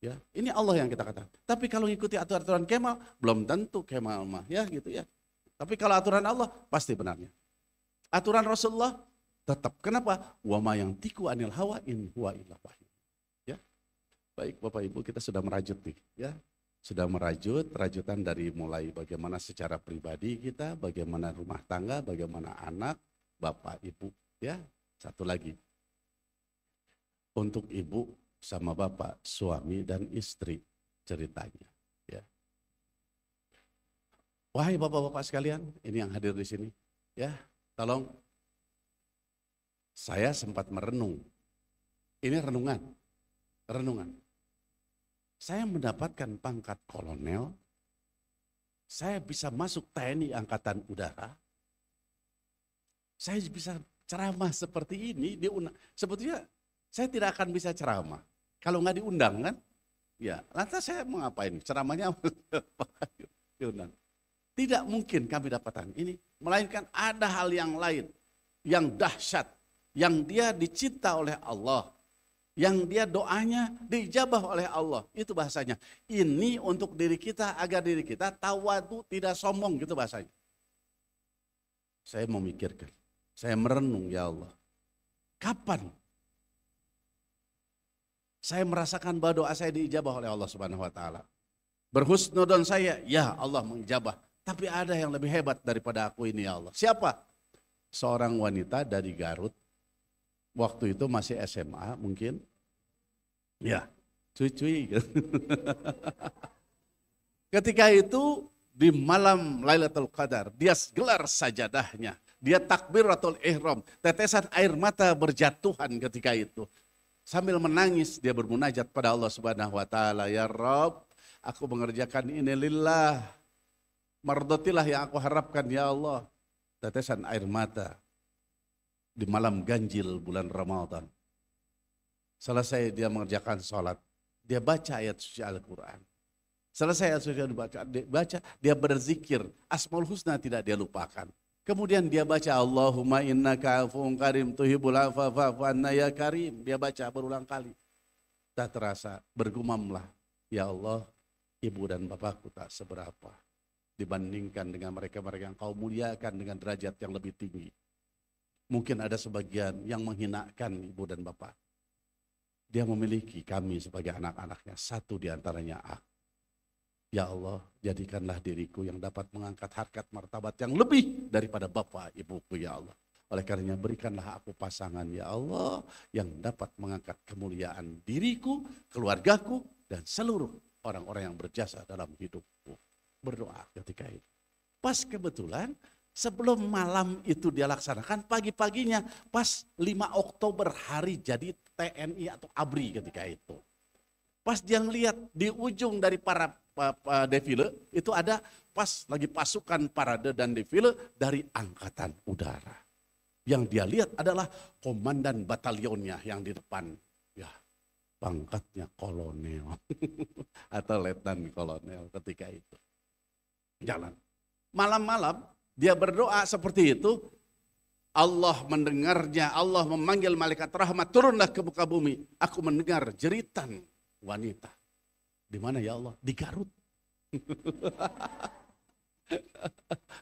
Ya, ini Allah yang kita katakan. Tapi kalau mengikuti aturan Kemal, belum tentu Kemal mah, ya gitu ya. Tapi kalau aturan Allah, pasti benarnya. Aturan Rasulullah tetap. Kenapa? Wa ma yantiqu anil hawa in huwa illa wahyu. Ya. Baik Bapak Ibu, kita sudah merajut nih, ya. Sudah merajut, rajutan dari mulai bagaimana secara pribadi kita, bagaimana rumah tangga, bagaimana anak, Bapak Ibu, ya. Satu lagi. Untuk ibu sama bapak, suami dan istri ceritanya. Ya. Wahai bapak-bapak sekalian, ini yang hadir di sini, ya, tolong Saya sempat merenung. Ini renungan. Saya mendapatkan pangkat kolonel, saya bisa masuk TNI Angkatan Udara, saya bisa ceramah seperti ini, sebetulnya saya tidak akan bisa ceramah kalau nggak diundang kan? Ya, lantas saya mau ngapain? Ceramahnya diundang. Tidak mungkin kami dapatkan ini, melainkan ada hal yang lain, yang dahsyat, yang dia dicinta oleh Allah, yang dia doanya dijabah oleh Allah. Itu bahasanya. Ini untuk diri kita, agar diri kita tawadu, tidak sombong, gitu bahasanya. Saya memikirkan, saya merenung, ya Allah, kapan saya merasakan bahwa doa saya diijabah oleh Allah Subhanahu wa taala. Berhusnudon saya, ya Allah mengijabah. Tapi ada yang lebih hebat daripada aku ini, ya Allah. Siapa? Seorang wanita dari Garut. Waktu itu masih SMA mungkin. Ya, cuy. Ketika itu di malam Lailatul Qadar, dia gelar sajadahnya. Dia takbiratul ihram, tetesan air mata berjatuhan ketika itu. Sambil menangis dia bermunajat pada Allah Subhanahu wa taala, ya Rabb, aku mengerjakan ini lillah. Mardotilah yang aku harapkan, ya Allah. Tetesan air mata di malam ganjil bulan Ramadan. Selesai dia mengerjakan sholat, dia baca ayat suci Al-Quran. Selesai ayat suci dibaca, dia berzikir, Asmaul Husna tidak dia lupakan. Kemudian dia baca Allahumma innaka afuwwun karim tuhibbul afwa fa'fu anna ya karim. Dia baca berulang kali. Tak terasa bergumamlah, ya Allah, ibu dan bapakku tak seberapa dibandingkan dengan mereka-mereka yang kau muliakan dengan derajat yang lebih tinggi. Mungkin ada sebagian yang menghinakan ibu dan bapak. Dia memiliki kami sebagai anak-anaknya, satu diantaranya aku. Ya Allah, jadikanlah diriku yang dapat mengangkat harkat martabat yang lebih daripada bapak ibuku, ya Allah. Oleh karenanya berikanlah aku pasangan, ya Allah, yang dapat mengangkat kemuliaan diriku, keluargaku, dan seluruh orang-orang yang berjasa dalam hidupku. Berdoa ketika itu. Pas kebetulan sebelum malam itu dia laksanakan, pagi-paginya pas 5 Oktober hari jadi TNI atau ABRI ketika itu. Pas dia ngelihat di ujung dari para defile, itu ada pas lagi pasukan parade dan defile dari Angkatan Udara. Yang dia lihat adalah komandan batalionnya yang di depan. Ya, pangkatnya kolonel atau letnan kolonel ketika itu. Jalan. Malam-malam dia berdoa seperti itu. Allah mendengarnya, Allah memanggil malaikat rahmat, turunlah ke muka bumi. Aku mendengar jeritan wanita. Di mana ya Allah? Di Garut.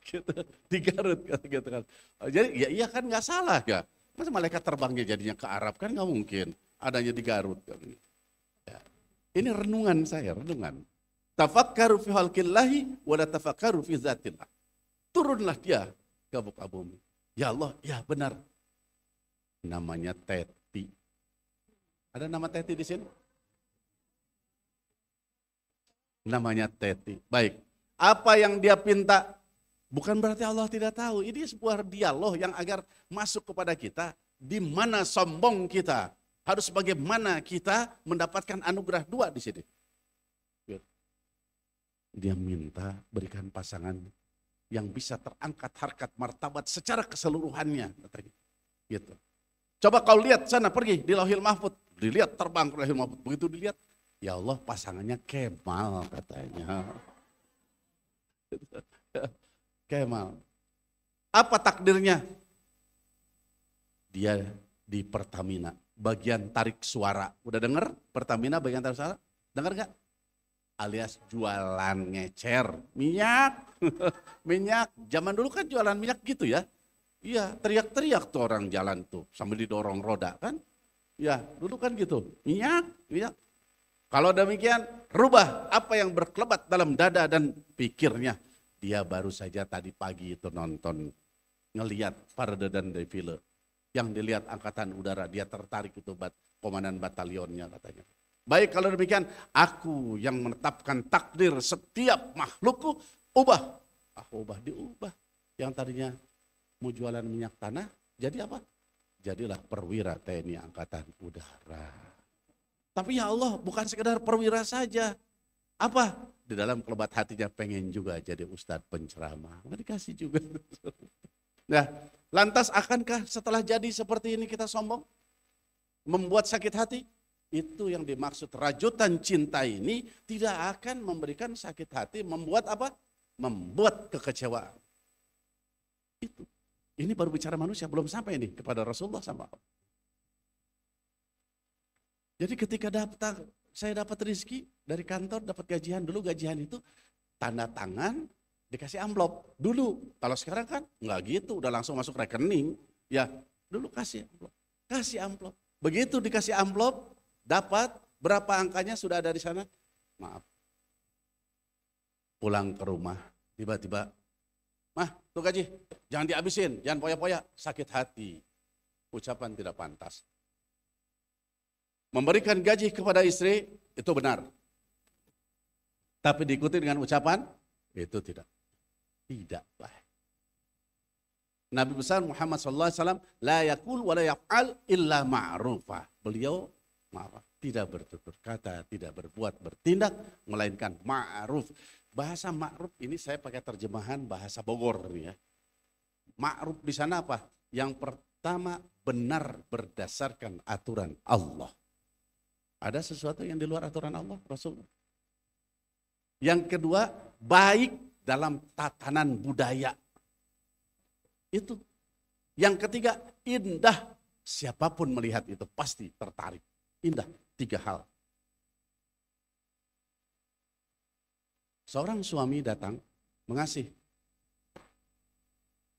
Gitu, di Garut gitu kan. Jadi ya iya kan nggak salah ya. Masa malaikat terbangnya jadinya ke Arab kan nggak mungkin. Adanya di Garut. Ya. Ini renungan saya, renungan. Tafakkaru fi khalqillahi wa la tafakkaru fi zatillah. Turunlah dia ke muka bumi. Ya Allah, ya benar. Namanya Teti. Ada nama Teti di sini? Namanya Teti. Baik. Apa yang dia pinta bukan berarti Allah tidak tahu. Ini sebuah dialog yang agar masuk kepada kita. Di mana sombong kita. Harus bagaimana kita mendapatkan anugerah 2 di sini. Dia minta berikan pasangan yang bisa terangkat harkat martabat secara keseluruhannya. Katanya. Gitu. Coba kau lihat sana, pergi di Lauhil Mahfud. Dilihat terbang ke Lauhil Mahfud. Begitu dilihat. Ya Allah pasangannya Kemal katanya. Kemal. Apa takdirnya? Dia di Pertamina. Bagian tarik suara. Udah dengar Pertamina bagian tarik suara? Dengar gak? Alias jualan ngecer. Minyak. Minyak. Zaman dulu kan jualan minyak gitu ya. Iya teriak-teriak tuh orang jalan tuh. Sambil didorong roda kan. Ya dulu kan gitu. Minyak. Minyak. Kalau demikian, rubah apa yang berkelebat dalam dada dan pikirnya. Dia baru saja tadi pagi itu nonton, ngelihat parade dan defile. Yang dilihat Angkatan Udara, dia tertarik itu komandan batalionnya katanya. Baik kalau demikian, aku yang menetapkan takdir setiap makhlukku, ubah. Aku ubah, diubah. Yang tadinya mau jualan minyak tanah, jadi apa? jadilah perwira TNI Angkatan Udara. Tapi ya Allah, bukan sekedar perwira saja. Apa? Di dalam kelebat hatinya pengen juga jadi ustadz penceramah. Nggak dikasih juga. Nah, lantas akankah setelah jadi seperti ini kita sombong? Membuat sakit hati? Itu yang dimaksud rajutan cinta ini tidak akan memberikan sakit hati, membuat apa? Membuat kekecewaan. Itu. Ini baru bicara manusia, belum sampai ini kepada Rasulullah sama Allah. Jadi ketika saya dapat rezeki dari kantor, dapat gajian, dulu gajian itu tanda tangan, dikasih amplop. Dulu, kalau sekarang kan nggak gitu, udah langsung masuk rekening. Ya, dulu kasih amplop. Kasih amplop. Begitu dikasih amplop, dapat berapa angkanya sudah ada di sana? Maaf. Pulang ke rumah, tiba-tiba, mah, tuh gaji, jangan dihabisin, jangan poya-poya, sakit hati. Ucapan tidak pantas. Memberikan gaji kepada istri, itu benar. Tapi diikuti dengan ucapan, itu tidak. Tidak baik. Nabi besar Muhammad SAW, la yakul wa la yaf'al illa ma'rufah. Beliau, maaf, tidak bertutur kata, tidak berbuat, bertindak, melainkan ma'ruf. Bahasa ma'ruf ini saya pakai terjemahan bahasa Bogor ya. Ma'ruf di sana apa? Yang pertama benar berdasarkan aturan Allah. Ada sesuatu yang di luar aturan Allah, Rasul. Yang kedua, baik dalam tatanan budaya. Itu. Yang ketiga, indah. Siapapun melihat itu pasti tertarik. Indah. 3 hal. Seorang suami datang mengasih.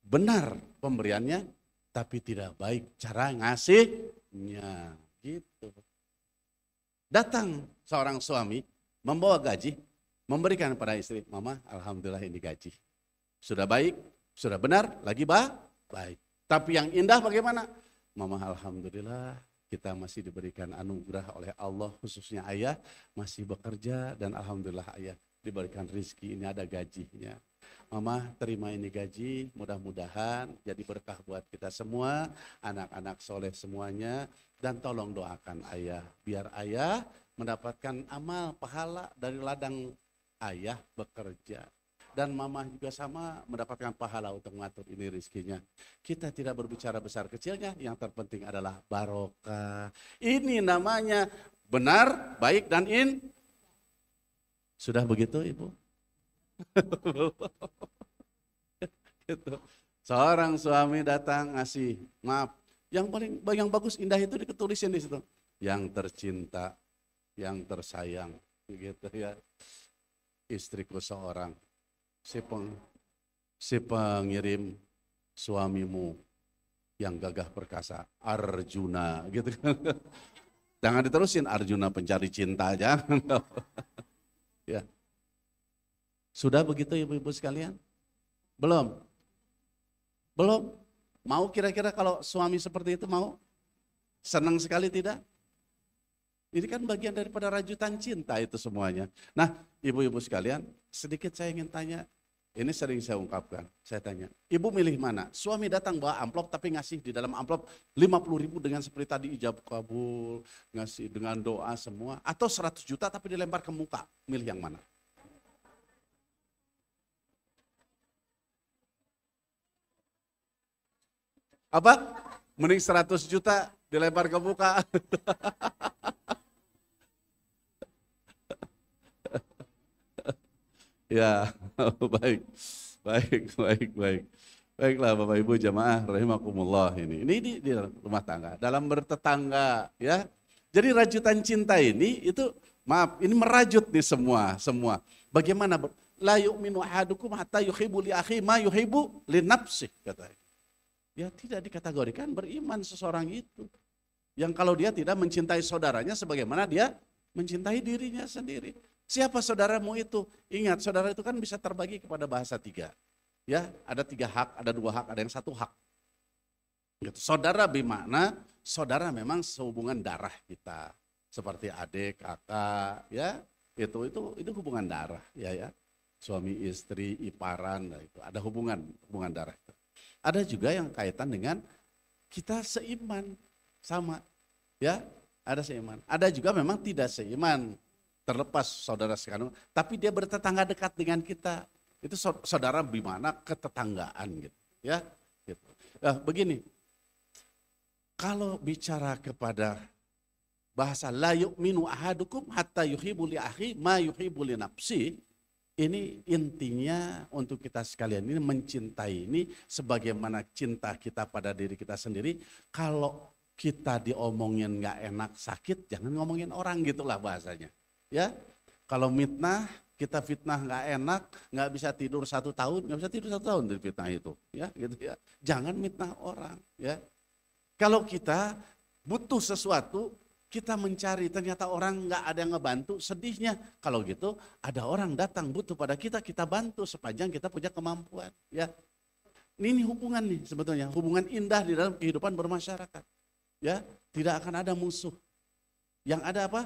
Benar pemberiannya, tapi tidak baik cara ngasihnya. Gitu. Datang seorang suami membawa gaji, memberikan pada istri, mama alhamdulillah ini gaji. Sudah baik, sudah benar, lagi baik. Tapi yang indah bagaimana? Mama alhamdulillah kita masih diberikan anugerah oleh Allah, khususnya ayah masih bekerja dan alhamdulillah ayah diberikan rezeki, ini ada gajinya. Mama terima ini gaji, mudah-mudahan jadi berkah buat kita semua, anak-anak soleh semuanya, dan tolong doakan ayah, biar ayah mendapatkan amal, pahala dari ladang ayah bekerja. Dan mama juga sama mendapatkan pahala untuk mengatur ini rezekinya. Kita tidak berbicara besar kecilnya, yang terpenting adalah barokah. Ini namanya benar, baik, dan Sudah begitu Ibu? Gitu. Seorang suami datang ngasih, maaf, yang bagus indah itu diketulisin di situ. Yang tercinta, yang tersayang, gitu ya. Istriku seorang, si pengirim suamimu yang gagah perkasa, Arjuna, gitu kan. Jangan diterusin Arjuna pencari cinta, jangan. Ya. Sudah begitu ibu-ibu sekalian? Belum? Belum? Mau kira-kira kalau suami seperti itu mau? Senang sekali tidak? Ini kan bagian daripada rajutan cinta itu semuanya. Nah, ibu-ibu sekalian, sedikit saya ingin tanya, ini sering saya ungkapkan, saya tanya, ibu milih mana? Suami datang bawa amplop tapi ngasih di dalam amplop 50.000 dengan seperti tadi ijab kabul, ngasih dengan doa semua, atau 100 juta tapi dilempar ke muka, milih yang mana? Apa? Mending 100 juta dilempar ke muka. Ya, baik. Baiklah Bapak Ibu jamaah rahimakumullah ini. Ini di rumah tangga, dalam bertetangga ya. Jadi rajutan cinta ini itu maaf, ini merajut nih semua. Bagaimana la yu'minu ahadukum hatta yuhibbu li akhi ma yuhibbu li nafsihi katanya. Ya tidak dikategorikan beriman seseorang itu. Yang kalau dia tidak mencintai saudaranya sebagaimana dia mencintai dirinya sendiri. Siapa saudaramu itu? Ingat, saudara itu kan bisa terbagi kepada bahasa 3. Ya, ada 3 hak, ada 2 hak, ada yang 1 hak. Saudara bermakna saudara memang sehubungan darah kita. Seperti adik, kakak, ya. Itu hubungan darah, ya. Suami istri, iparan, itu ada hubungan darah itu. Ada juga yang kaitan dengan kita seiman, sama. Ya, ada seiman. Ada juga memang tidak seiman, terlepas saudara sekalian, tapi dia bertetangga dekat dengan kita. Itu saudara bagaimana ketetanggaan gitu, ya. Gitu. Nah, begini, kalau bicara kepada bahasa la yu'minu ahadukum hatta yuhibbu li akhi ma yuhibbu li nafsi, ini intinya untuk kita sekalian ini mencintai ini sebagaimana cinta kita pada diri kita sendiri. Kalau kita diomongin nggak enak, sakit, jangan ngomongin orang, gitulah bahasanya. Ya, kalau mitnah, kita fitnah nggak enak, nggak bisa tidur 1 tahun, nggak bisa tidur 1 tahun dari fitnah itu. Ya, gitu ya. Jangan mitnah orang. Ya, kalau kita butuh sesuatu, kita mencari, ternyata orang nggak ada yang ngebantu, sedihnya. Kalau gitu, ada orang datang butuh pada kita, kita bantu sepanjang kita punya kemampuan. Ya, ini hubungan nih sebetulnya, hubungan indah di dalam kehidupan bermasyarakat. Ya, tidak akan ada musuh. Yang ada apa?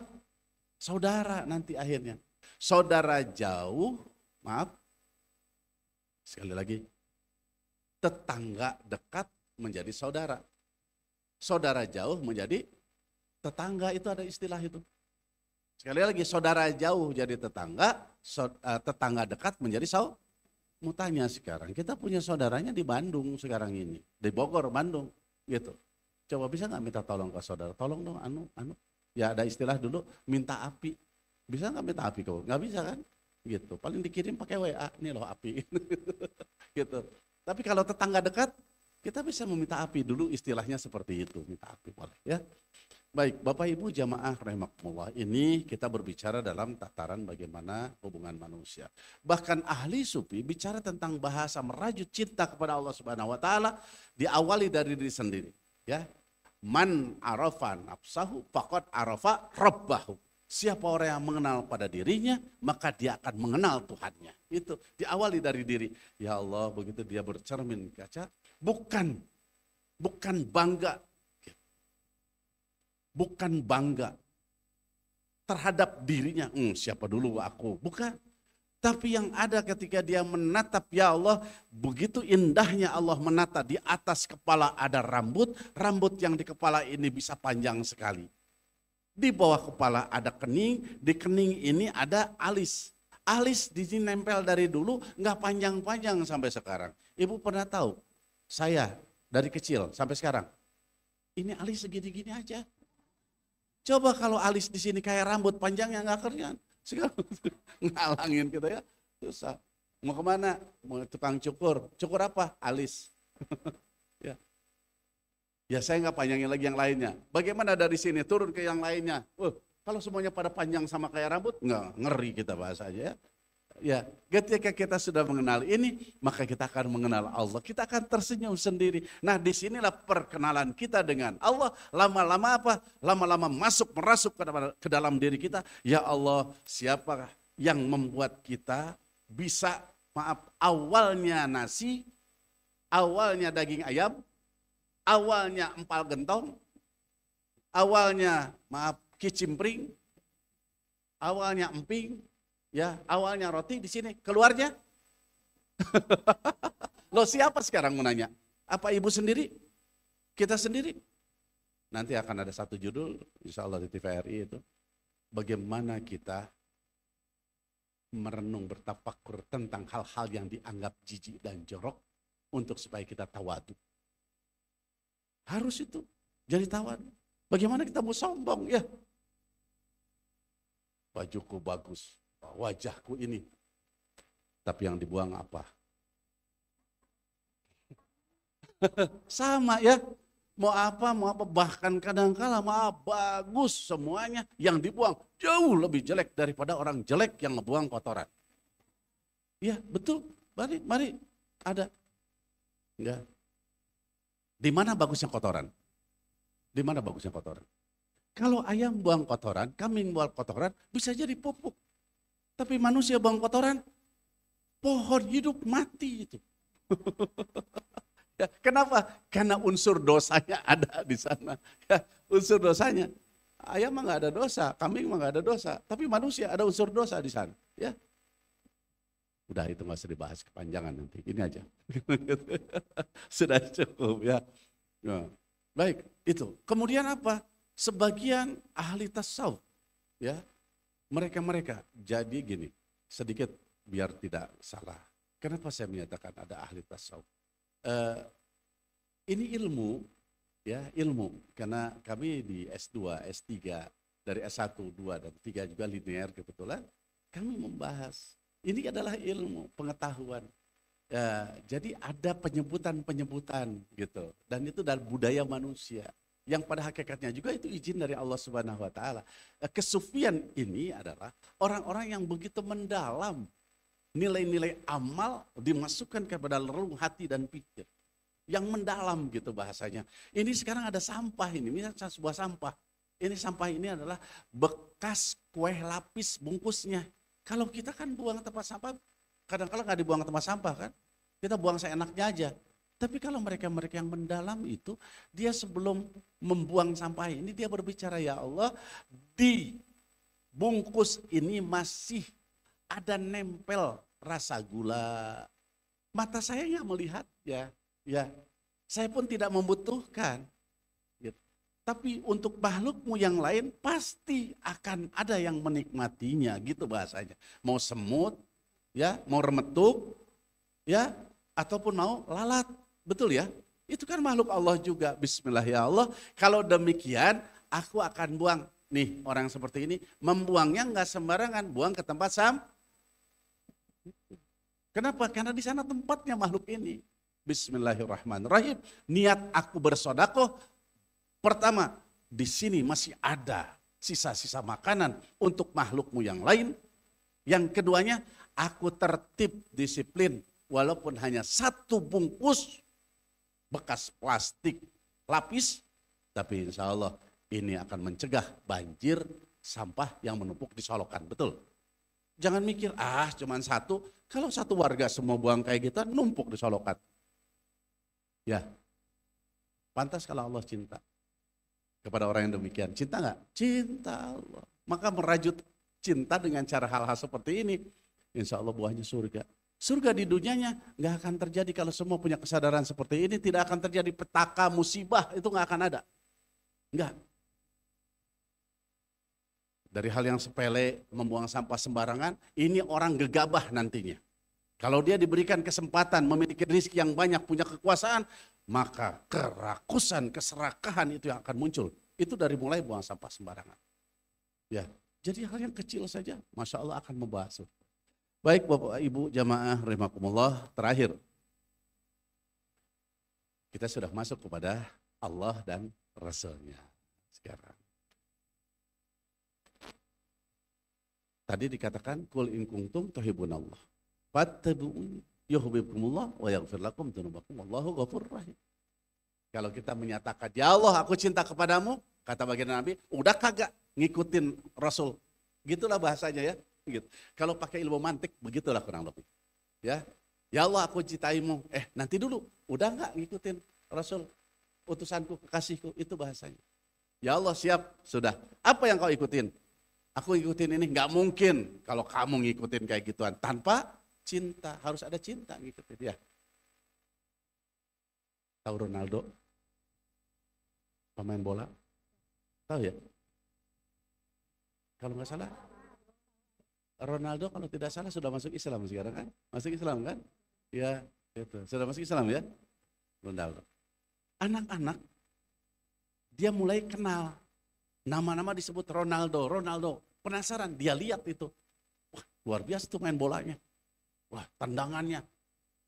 Saudara nanti akhirnya. Saudara jauh, maaf, sekali lagi, tetangga dekat menjadi saudara. Saudara jauh menjadi tetangga, itu ada istilah itu. Sekali lagi, saudara jauh jadi tetangga, tetangga dekat menjadi saudara. Mau tanya sekarang, kita punya saudaranya di Bandung sekarang ini, di Bogor, Bandung, gitu. Coba bisa nggak minta tolong ke saudara? Tolong dong, ya ada istilah dulu, minta api. Bisa nggak minta api kau? Nggak bisa kan? Gitu. Paling dikirim pakai WA, ini loh api. Gitu. Tapi kalau tetangga dekat, kita bisa meminta api dulu, istilahnya seperti itu, minta api boleh ya. Baik, Bapak Ibu jamaah rahimakumullah, ini kita berbicara dalam tataran bagaimana hubungan manusia. Bahkan ahli sufi bicara tentang bahasa merajut cinta kepada Allah Subhanahu wa taala diawali dari diri sendiri, ya. Man arafa nafsahu faqad arafa rabbahu. Siapa orang yang mengenal pada dirinya, maka dia akan mengenal Tuhannya. Itu diawali dari diri. Ya Allah, begitu dia bercermin kaca, bukan bangga. Bukan bangga terhadap dirinya, siapa dulu aku, bukan. Tapi yang ada ketika dia menatap, ya Allah, begitu indahnya Allah menata, di atas kepala ada rambut, rambut yang di kepala ini bisa panjang sekali. Di bawah kepala ada kening, di kening ini ada alis. Alis di sini nempel dari dulu, nggak panjang-panjang sampai sekarang. Ibu pernah tahu, saya dari kecil sampai sekarang, ini alis segini-gini aja. Coba kalau alis di sini kayak rambut panjangnya nggak kerjaan, sekarang ngalangin kita ya, susah. Mau kemana? Mau tukang cukur, cukur apa? Alis. Ya, ya saya nggak panjangin lagi yang lainnya. Bagaimana dari sini turun ke yang lainnya? Kalau semuanya pada panjang sama kayak rambut, nggak, ngeri kita bahasanya ya. Ya, ketika kita sudah mengenal ini, maka kita akan mengenal Allah. Kita akan tersenyum sendiri. Nah, disinilah perkenalan kita dengan Allah. Lama-lama apa? Lama-lama merasuk ke dalam diri kita. Ya Allah, siapa yang membuat kita bisa, awalnya nasi, awalnya daging ayam, awalnya empal gentong, awalnya kicimpring, awalnya emping. Ya, awalnya roti, di sini keluarnya. Loh, siapa sekarang mau nanya? Apa ibu sendiri? Kita sendiri? Nanti akan ada satu judul, insya Allah di TVRI itu. Bagaimana kita merenung bertafakur tentang hal-hal yang dianggap jijik dan jorok untuk supaya kita tawadu. Harus itu, jadi tawadu. Bagaimana kita mau sombong ya? Bajuku bagus, wajahku ini, tapi yang dibuang apa? Sama ya, mau apa, bahkan kadang-kala bagus semuanya, yang dibuang jauh lebih jelek daripada orang jelek yang ngebuang kotoran. Iya betul, mari ada. Ya. Di mana bagusnya kotoran? Di mana bagusnya kotoran? Kalau ayam buang kotoran, kambing buang kotoran, bisa jadi pupuk. Tapi manusia buang kotoran, pohon hidup mati itu. Ya, kenapa? Karena unsur dosanya ada di sana. Ya, unsur dosanya. Ayam mah nggak ada dosa, kambing mah nggak ada dosa. Tapi manusia ada unsur dosa di sana. Ya, udah itu nggak usah dibahas kepanjangan nanti. Ini aja. Sudah cukup ya. Nah, Baik, itu. Kemudian apa? Sebagian ahli tasawuf, ya, mereka jadi gini, sedikit biar tidak salah. Kenapa saya menyatakan ada ahli tasawuf? Eh, ini ilmu, ya, ilmu. Karena kami di S2, S3, dari S1, 2, dan 3 juga linear kebetulan, kami membahas. Ini adalah ilmu, pengetahuan. Ya, jadi ada penyebutan-penyebutan gitu, dan itu dari budaya manusia yang pada hakikatnya juga itu izin dari Allah Subhanahu Wa Taala. Kesufian ini adalah orang-orang yang begitu mendalam nilai-nilai amal dimasukkan kepada relung hati dan pikir yang mendalam gitu bahasanya. Ini sekarang ada sampah ini, misalnya sebuah sampah. Ini sampah ini adalah bekas kue lapis bungkusnya. Kalau kita kan buang ke tempat sampah, kadang-kadang nggak dibuang ke tempat sampah kan, kita buang seenaknya aja. Tapi kalau mereka-mereka yang mendalam itu, dia sebelum membuang sampah ini, dia berbicara, ya Allah, di bungkus ini masih ada nempel rasa gula. Mata saya nggak melihat, ya, saya pun tidak membutuhkan. Gitu. Tapi untuk makhlukmu yang lain pasti akan ada yang menikmatinya, gitu bahasanya. Mau semut, ya, mau remetuk, ya, ataupun mau lalat, betul ya? Itu kan makhluk Allah juga. Bismillah ya Allah. Kalau demikian, aku akan buang. Nih orang seperti ini membuangnya nggak sembarangan, buang ke tempat sampah. Kenapa? Karena di sana tempatnya makhluk ini. Bismillahirrahmanirrahim. Niat aku bersedekah. Pertama, di sini masih ada sisa-sisa makanan untuk makhlukmu yang lain. Yang keduanya, aku tertib disiplin walaupun hanya satu bungkus bekas plastik lapis, tapi insya Allah ini akan mencegah banjir sampah yang menumpuk di solokan, betul? Jangan mikir, cuman satu, kalau satu warga semua buang kayak gitu, numpuk di solokan. Ya, pantas kalau Allah cinta kepada orang yang demikian. Cinta nggak? Cinta Allah. Maka merajut cinta dengan cara hal-hal seperti ini, insya Allah buahnya surga. Surga di dunianya nggak akan terjadi kalau semua punya kesadaran seperti ini. Tidak akan terjadi petaka, musibah, itu nggak akan ada. Enggak. Dari hal yang sepele, membuang sampah sembarangan, ini orang gegabah nantinya. Kalau dia diberikan kesempatan memiliki rezeki yang banyak, punya kekuasaan, maka kerakusan, keserakahan itu yang akan muncul. Itu dari mulai buang sampah sembarangan. Ya, jadi hal yang kecil saja, Masya Allah akan membahas. Baik Bapak Ibu jamaah rahimakumullah, terakhir. Kita sudah masuk kepada Allah dan Rasulnya sekarang. Tadi dikatakan kul in kuntum tuhibbunallah fattabi'uni yuhibbukumullah wa yaghfir lakum dzunubakum wallahu ghafurur rahim. Kalau kita menyatakan ya Allah aku cinta kepadamu, kata baginda Nabi, udah kagak ngikutin Rasul. Gitulah bahasanya ya. Gitu. Kalau pakai ilmu mantik begitulah kurang lebih. Ya. Ya Allah aku cintaimu. Nanti dulu, udah enggak ngikutin Rasul, utusanku, kekasihku, itu bahasanya. Ya Allah siap, sudah. Apa yang kau ikutin? Aku ngikutin ini, nggak mungkin kalau kamu ngikutin kayak gituan tanpa cinta, harus ada cinta ngikutin ya. Tahu Ronaldo? Pemain bola? Tahu ya? Kalau nggak salah, Ronaldo kalau tidak salah sudah masuk Islam sekarang kan? Masuk Islam kan? Ya, itu. Sudah masuk Islam ya? Ronaldo. Anak-anak dia mulai kenal. Nama-nama disebut Ronaldo. Penasaran, dia lihat itu. Wah, luar biasa tuh main bolanya. Wah, tendangannya.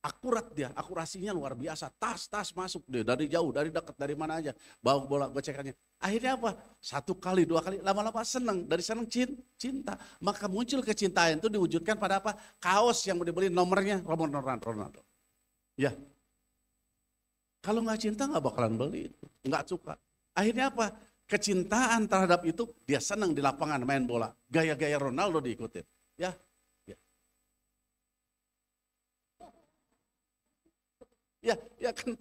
Akurat dia, akurasinya luar biasa. Tas masuk dia dari jauh, dari dekat, dari mana aja. Bawa bola gocekannya. Akhirnya apa? 1 kali, 2 kali, lama-lama senang. Dari senang cinta. Maka muncul kecintaan itu diwujudkan pada apa? Kaos yang mau dibeli nomornya Ronaldo. Ya. Kalau nggak cinta nggak bakalan beli itu. Nggak suka. Akhirnya apa? Kecintaan terhadap itu, dia senang di lapangan main bola. Gaya-gaya Ronaldo diikutin. Ya. Ya kan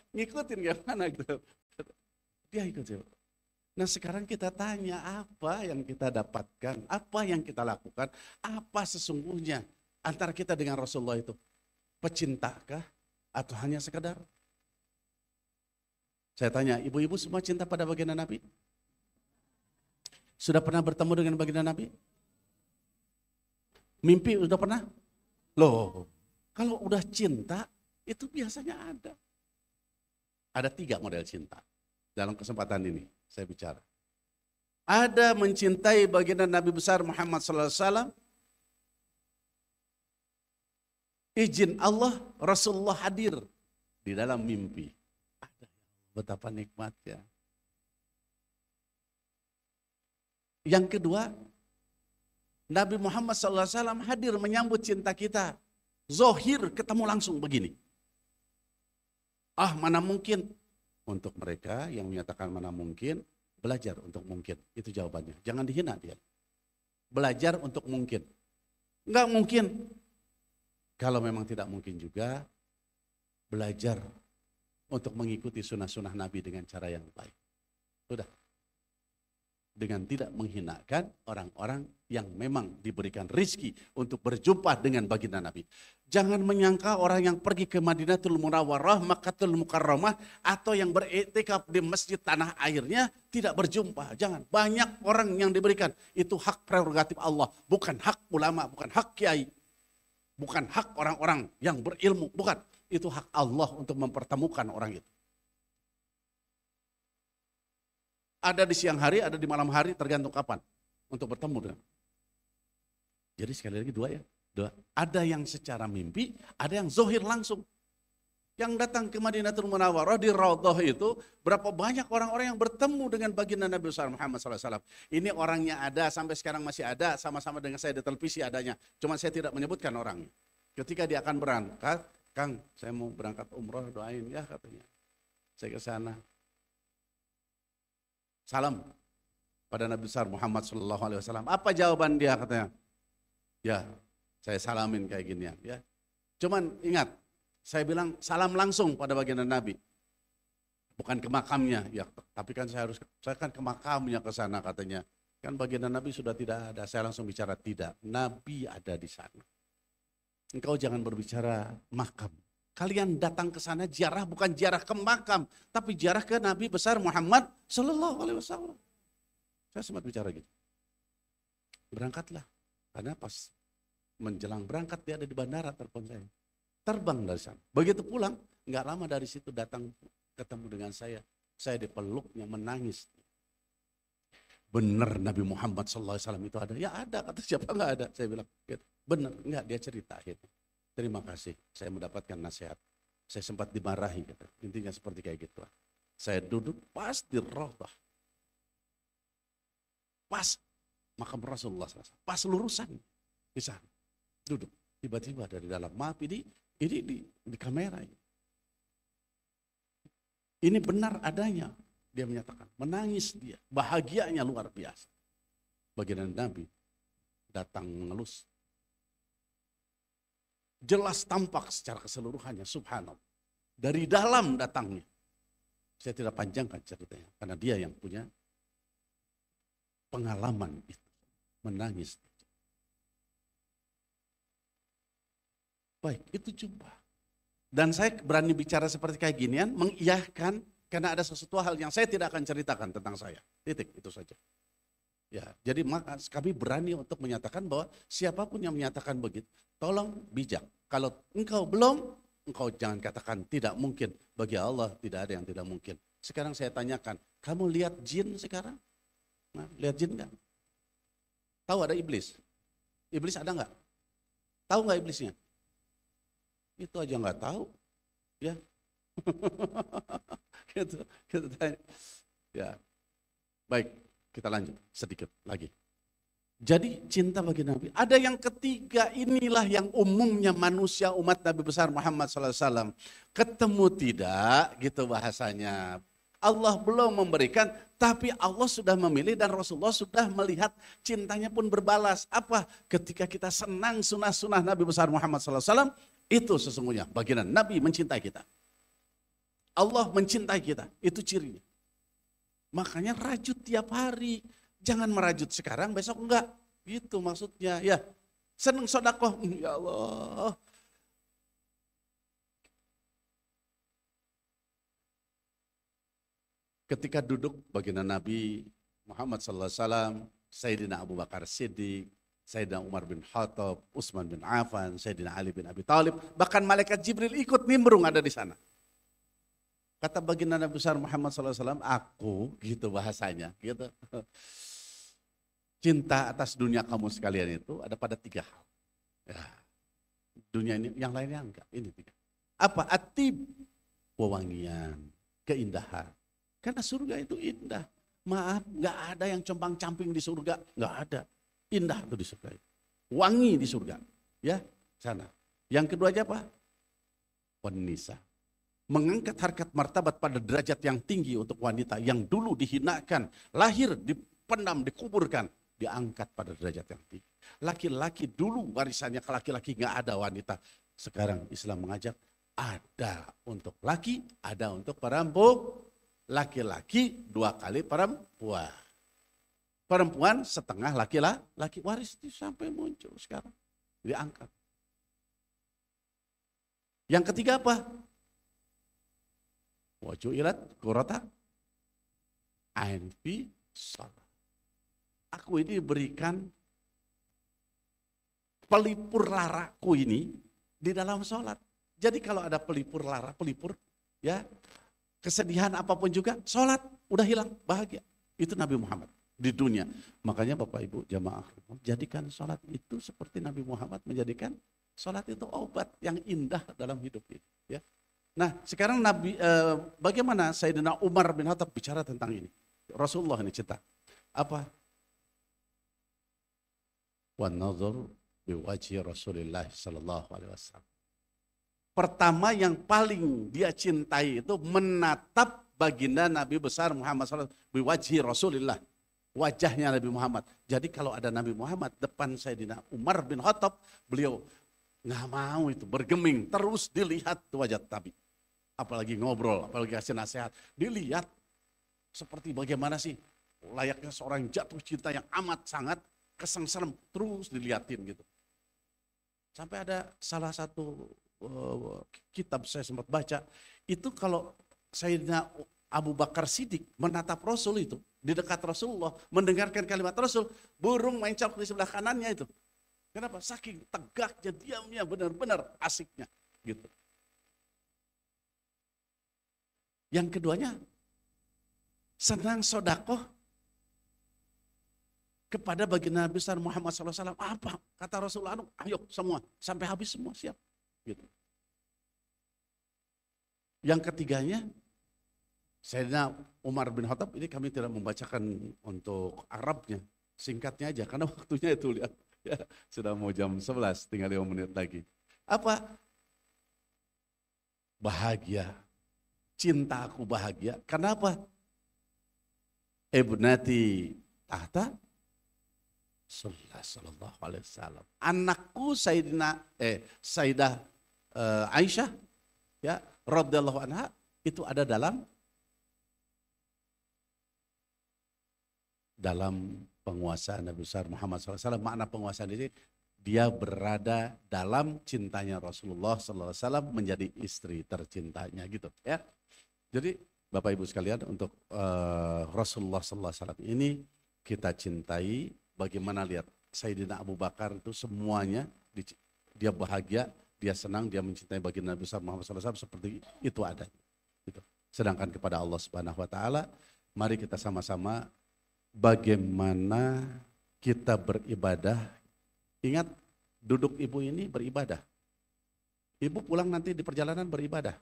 ngikutin gimana gitu. Dia ikutin. Nah sekarang kita tanya apa yang kita dapatkan, apa yang kita lakukan, apa sesungguhnya antara kita dengan Rasulullah itu. Pecintakah atau hanya sekedar Saya tanya, ibu-ibu semua cinta pada baginda Nabi? Sudah pernah bertemu dengan baginda Nabi? Mimpi sudah pernah? Loh, kalau udah cinta, itu biasanya ada. Ada 3 model cinta. Dalam kesempatan ini, saya bicara. Ada mencintai baginda Nabi besar Muhammad SAW, izin Allah, Rasulullah hadir di dalam mimpi. Ada, betapa nikmatnya. Yang kedua, Nabi Muhammad SAW hadir menyambut cinta kita. Zohir ketemu langsung begini. Ah, mana mungkin? Untuk mereka yang menyatakan mana mungkin, belajar untuk mungkin. Itu jawabannya. Jangan dihina dia. Belajar untuk mungkin. Enggak mungkin. Kalau memang tidak mungkin juga, belajar untuk mengikuti sunnah-sunnah Nabi dengan cara yang baik. Sudah. Dengan tidak menghinakan orang-orang yang memang diberikan rizki untuk berjumpa dengan baginda Nabi. Jangan menyangka orang yang pergi ke Madinatul Munawwarah, Makkahul Mukarramah, atau yang beriktikaf di masjid tanah airnya tidak berjumpa. Jangan. Banyak orang yang diberikan. Itu hak prerogatif Allah. Bukan hak ulama, bukan hak kiai. Bukan hak orang-orang yang berilmu. Bukan. Itu hak Allah untuk mempertemukan orang itu. Ada di siang hari, ada di malam hari, tergantung kapan untuk bertemu dengan. Jadi sekali lagi 2 ya. 2. Ada yang secara mimpi, ada yang zohir langsung. Yang datang ke Madinatul Munawwarah di Raudhah itu, berapa banyak orang-orang yang bertemu dengan baginda Nabi besar Muhammad SAW. Ini orangnya ada, sampai sekarang masih ada, sama-sama dengan saya di televisi adanya. Cuma saya tidak menyebutkan orangnya. Ketika dia akan berangkat, Kang, saya mau berangkat umroh, doain ya katanya. Saya ke sana. Salam pada Nabi besar Muhammad SAW. Apa jawaban dia katanya? Ya, saya salamin kayak ginian. Ya. Cuman ingat, saya bilang salam langsung pada baginda Nabi. Bukan ke makamnya. Ya, tapi kan saya kan ke makamnya ke sana katanya. Kan baginda Nabi sudah tidak ada. Saya langsung bicara tidak. Nabi ada di sana. Engkau jangan berbicara makam. Kalian datang ke sana ziarah bukan ziarah ke makam, tapi ziarah ke Nabi besar Muhammad Sallallahu Alaihi Wasallam. Saya sempat bicara gitu. Berangkatlah, karena pas menjelang berangkat dia ada di bandara, telepon saya. Terbang dari sana. Begitu pulang, nggak lama dari situ datang ketemu dengan saya. Saya dipeluknya menangis. Benar Nabi Muhammad Sallallahu Alaihi Wasallam itu ada? Ya ada, kata siapa nggak ada? Saya bilang, benar, nggak, dia cerita akhirnya. Terima kasih, saya mendapatkan nasihat. Saya sempat dimarahi, gitu. Intinya seperti kayak gitu. Saya duduk pas di Raudhah. Pas makam Rasulullah SAW. Pas lurusan di sana. Duduk. Tiba-tiba dari dalam, maaf ini di kamera. Ini benar adanya. Dia menyatakan, menangis dia. Bahagianya luar biasa. Baginda Nabi datang mengelus. Jelas tampak secara keseluruhannya, subhanallah. Dari dalam datangnya. Saya tidak panjangkan ceritanya, karena dia yang punya pengalaman itu. Menangis. Baik, itu jumpa. Dan saya berani bicara seperti kayak ginian, mengiyahkan, karena ada sesuatu hal yang saya tidak akan ceritakan tentang saya. Titik, itu saja. Ya, jadi maka kami berani untuk menyatakan bahwa siapapun yang menyatakan begitu, tolong bijak. Kalau engkau belum, engkau jangan katakan tidak mungkin. Bagi Allah tidak ada yang tidak mungkin. Sekarang saya tanyakan, kamu lihat jin sekarang? Nah, lihat jin enggak? Tahu ada iblis? Iblis ada enggak? Tahu enggak iblisnya? Itu aja enggak tahu. Ya. gitu tanya. Ya. Baik. Kita lanjut sedikit lagi. Jadi cinta bagi Nabi. Ada yang ketiga, inilah yang umumnya manusia umat Nabi besar Muhammad SAW. Ketemu tidak gitu bahasanya. Allah belum memberikan, tapi Allah sudah memilih dan Rasulullah sudah melihat cintanya pun berbalas. Apa? Ketika kita senang sunnah-sunnah Nabi besar Muhammad SAW, itu sesungguhnya bagian Nabi mencintai kita. Allah mencintai kita, itu cirinya. Makanya rajut tiap hari. Jangan merajut sekarang, besok enggak. Gitu maksudnya. Ya, seneng sodakoh. Ya Allah. ketika duduk baginda Nabi Muhammad SAW, Sayyidina Abu Bakar Siddiq, Sayyidina Umar bin Khattab, Utsman bin Affan, Sayyidina Ali bin Abi Thalib, bahkan malaikat Jibril ikut nimbrung ada di sana. Kata baginda Nabi besar Muhammad SAW, aku, gitu bahasanya, gitu. Cinta atas dunia kamu sekalian itu ada pada 3 hal. Ya, dunia ini, yang lainnya enggak, ini 3. Apa? Atib, wewangian, keindahan. Karena surga itu indah. Maaf, enggak ada yang compang-camping di surga, enggak ada. Indah itu di surga. Wangi di surga. Ya, sana. Yang kedua aja apa? Wanisa. Mengangkat harkat martabat pada derajat yang tinggi untuk wanita yang dulu dihinakan, lahir, dipendam, dikuburkan, diangkat pada derajat yang tinggi. Laki-laki dulu warisannya ke laki-laki enggak ada wanita. Sekarang Islam mengajak ada untuk laki, ada untuk perempuan. Laki-laki 2 kali perempuan. Perempuan setengah laki-laki. Waris itu sampai muncul sekarang. Diangkat. Yang ketiga apa? Wajuilat qurrata ain fi shalah. Aku ini berikan pelipur laraku ini di dalam sholat. Jadi kalau ada pelipur lara, ya, kesedihan apapun juga, sholat udah hilang, bahagia. Itu Nabi Muhammad di dunia. Makanya Bapak Ibu jamaah, jadikan sholat itu seperti Nabi Muhammad menjadikan sholat itu obat yang indah dalam hidup ini. Ya. Nah sekarang bagaimana Sayyidina Umar bin Khattab bicara tentang ini? Rasulullah ini cerita. Apa? Wan nazar bi wajhi Rasulillah sallallahu alaihi wasallam. Pertama yang paling dia cintai itu menatap baginda Nabi besar Muhammad SAW, biwajhi Rasulillah, wajahnya Nabi Muhammad. Jadi kalau ada Nabi Muhammad depan Sayyidina Umar bin Khattab, beliau nggak mau itu, bergeming, terus dilihat wajah Nabi. Apalagi ngobrol, apalagi kasih nasihat, dilihat seperti bagaimana sih layaknya seorang jatuh cinta yang amat sangat kesengsaraan, terus dilihatin gitu. Sampai ada salah satu kitab saya sempat baca, itu kalau Sayyidina Abu Bakar Siddiq menatap Rasul itu, di dekat Rasulullah, mendengarkan kalimat Rasul, burung mencap di sebelah kanannya itu. Kenapa? Saking tegaknya, diamnya, benar-benar asiknya. Gitu. Yang keduanya, senang sodakoh kepada baginda Nabi besar Muhammad SAW. Apa? Kata Rasulullah, ayo semua, sampai habis semua, siap. Gitu. Yang ketiganya, Sayyidina Umar bin Khattab, ini kami tidak membacakan untuk Arabnya, singkatnya aja, karena waktunya itu lihat, ya, sudah mau jam 11, tinggal 5 menit lagi. Apa? Bahagia, cinta aku bahagia, kenapa? Ibnati tahta sallallahu alaihi wasallam. Anakku Sayyidah Aisyah, ya, radhiyallahu anha, itu ada dalam penguasaan Nabi besar Muhammad SAW. Makna penguasaan ini, dia berada dalam cintanya Rasulullah SAW, menjadi istri tercintanya gitu, ya. Jadi Bapak Ibu sekalian, untuk Rasulullah SAW ini kita cintai. Bagaimana lihat Sayyidina Abu Bakar itu semuanya, dia bahagia, dia senang, dia mencintai baginda Nabi besar Muhammad SAW seperti itu ada. Gitu. Sedangkan kepada Allah Subhanahu Wa Taala, mari kita sama-sama bagaimana kita beribadah. Ingat, duduk ibu ini beribadah. Ibu pulang nanti di perjalanan beribadah.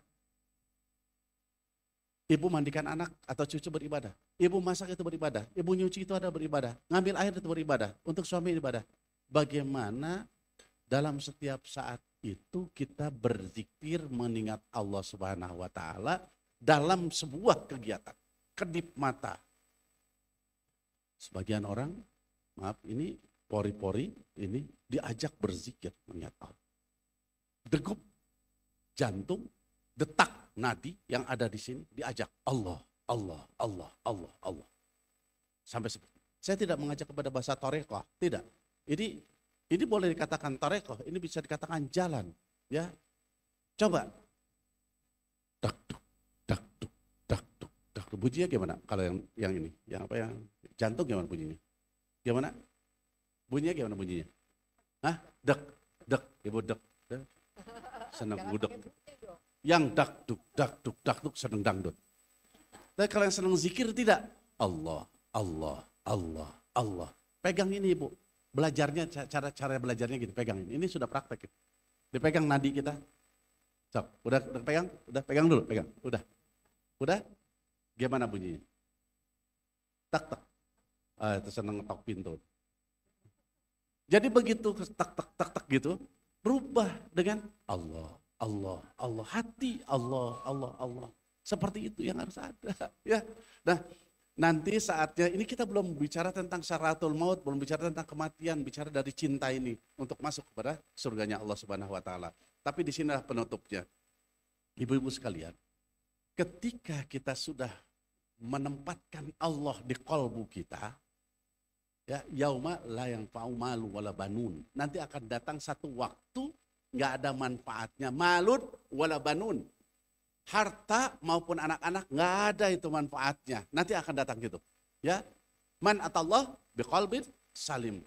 Ibu mandikan anak atau cucu beribadah. Ibu masak itu beribadah. Ibu nyuci itu ada beribadah. Ngambil air itu beribadah. Untuk suami ibadah. Bagaimana dalam setiap saat itu kita berzikir mengingat Allah Subhanahu Wa Taala dalam sebuah kegiatan. Kedip mata. Sebagian orang, maaf, ini pori-pori ini diajak berzikir mengingat Allah. Degup jantung, detak nadi yang ada di sini diajak Allah, Allah, Allah, Allah, Allah. Sampai seperti. Saya tidak mengajak kepada bahasa torekoh, tidak. Ini boleh dikatakan torekoh, ini bisa dikatakan jalan, ya. Coba. Dak duk, dak duk, dak duk, dak duk. Bunyinya gimana? Kalau yang ini, yang apa yang jantung gimana bunyinya? Gimana? Bunyinya gimana bunyinya? Hah? Dek, dek, ibu dek. Senang gudeg. Yang dak duk senang dangdut. Tapi kalau yang senang zikir tidak. Allah, Allah, Allah, Allah. Pegang ini ibu. Belajarnya, cara belajarnya gitu, pegang ini. Ini sudah praktek. Gitu. Dipegang nadi kita. Sok, udah pegang? Udah pegang dulu, pegang. Udah? Gimana bunyinya? Tak tak. Itu senang ngetok pintu. Jadi begitu tak tak tak tak gitu, berubah dengan Allah, Allah, Allah, hati Allah, Allah, Allah. Seperti itu yang harus ada. Ya, nah nanti saatnya ini kita belum bicara tentang syaratul maut, belum bicara tentang kematian, bicara dari cinta ini untuk masuk kepada surganya Allah Subhanahu Wa Taala. Tapi di sinilah penutupnya, ibu-ibu sekalian. Ketika kita sudah menempatkan Allah di qalbu kita, ya, yauma la yanfa'u malu wala banun. Nanti akan datang satu waktu nggak ada manfaatnya malun wala banun. Harta maupun anak-anak nggak ada itu manfaatnya. Nanti akan datang gitu. Ya, man atallah biqalbin salim.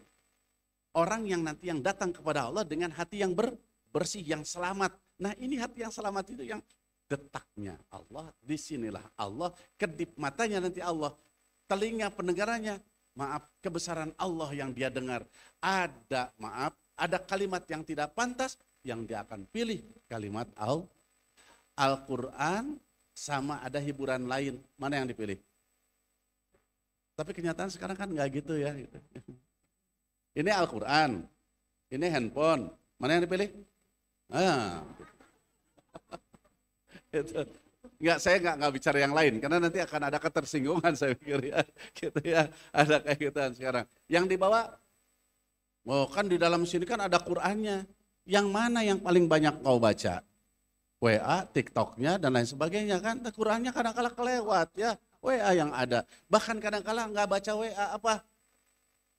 Orang yang nanti yang datang kepada Allah dengan hati yang bersih, yang selamat. Nah, ini hati yang selamat itu yang detaknya Allah, disinilah Allah, kedip matanya nanti Allah, telinga pendengarannya, maaf, kebesaran Allah yang dia dengar. Ada, maaf, ada kalimat yang tidak pantas, yang dia akan pilih kalimat Al-Quran, sama ada hiburan lain, mana yang dipilih? Tapi kenyataan sekarang kan nggak gitu ya. Gitu. Ini Al-Quran, ini handphone, mana yang dipilih? Gitu. Saya nggak bicara yang lain karena nanti akan ada ketersinggungan saya pikir ya, gitu ya, ada kayak gituan sekarang. Yang dibawa, kan di dalam sini kan ada Qur'annya. Yang mana yang paling banyak kau baca? WA, TikToknya dan lain sebagainya kan. Qur'annya kadang-kala kelewat ya. WA yang ada. Bahkan kadang-kala nggak baca WA apa?